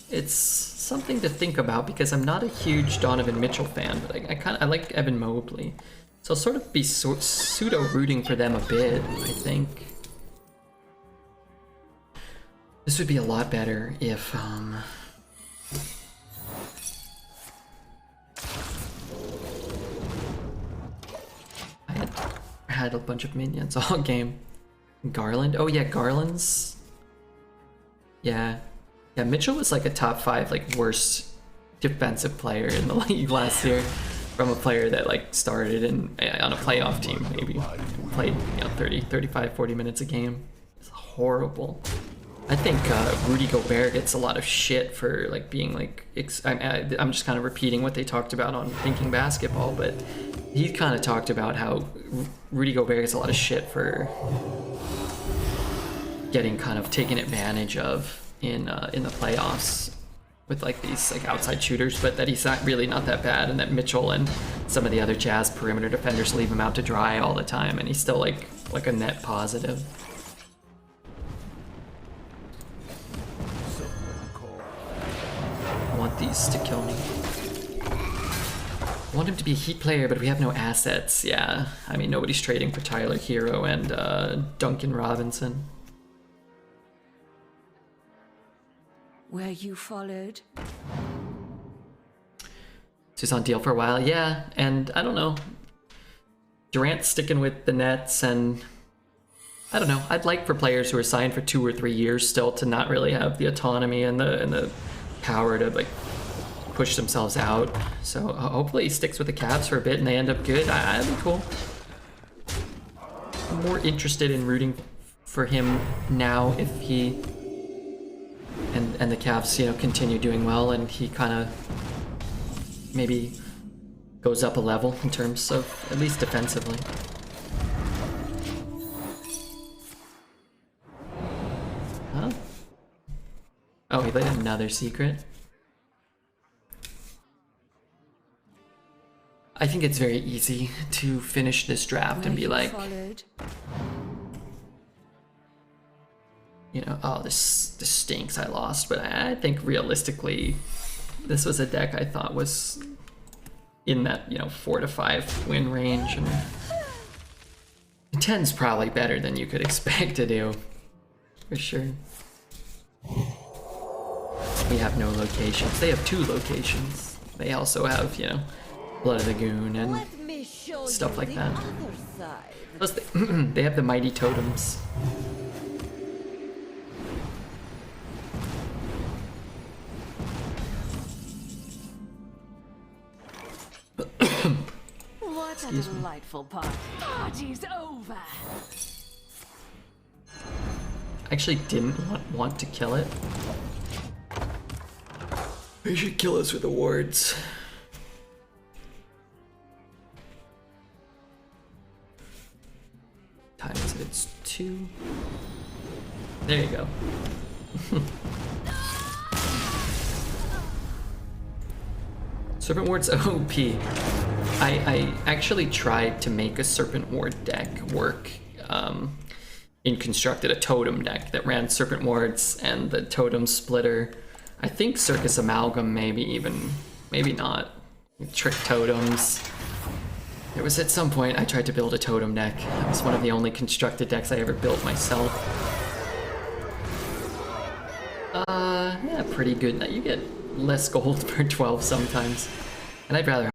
It's something to think about because I'm not a huge Donovan Mitchell fan, but I like Evan Mobley. So I'll sort of be pseudo rooting for them a bit, I think. This would be a lot better if I had a bunch of minions all game. Garland? Oh yeah, Garland's. Yeah. Yeah, Mitchell was like a top 5 like worst defensive player in the league last year from a player that like started on a playoff team, maybe played 30, 35, 40 minutes a game. It's horrible. I think Rudy Gobert gets a lot of shit for like being like I'm just kind of repeating what they talked about on Thinking Basketball, but he kind of talked about how Rudy Gobert gets a lot of shit for getting kind of taken advantage of in the playoffs with like these like outside shooters, but that he's not that bad, and that Mitchell and some of the other Jazz perimeter defenders leave him out to dry all the time, and he's still like a net positive. I want these to kill me. I want him to be a Heat player, but we have no assets. Yeah, I mean nobody's trading for Tyler Hero and Duncan Robinson. Were you followed? He was on deal for a while, yeah, and I don't know. Durant's sticking with the Nets, and I don't know. I'd like for players who are signed for 2 or 3 years still to not really have the autonomy and the power to like push themselves out. So hopefully he sticks with the Cavs for a bit and they end up good. That'd be cool. I'm more interested in rooting for him now if he and the Cavs, continue doing well, and he kind of maybe goes up a level in terms of at least defensively. Huh? Oh, he laid another secret. I think it's very easy to finish this draft and be like, oh, this stinks, I lost. But I think realistically, this was a deck I thought was in that, 4 to 5 win range. And 10's probably better than you could expect to do, for sure. We have no locations. They have 2 locations. They also have, Blood of the Goon and stuff like that. Plus, they have the Mighty Totems. What a delightful party. Party's over. I actually didn't want to kill it. They should kill us with awards. Time is it? It's 2. There you go. Serpent Ward's OP. I actually tried to make a Serpent Ward deck work in Constructed, a totem deck that ran Serpent Wards and the Totem Splitter. I think Circus Amalgam, maybe not. Trick Totems. There was at some point I tried to build a totem deck. It was one of the only constructed decks I ever built myself. Yeah, pretty good. You get less gold per 12 sometimes. And I'd rather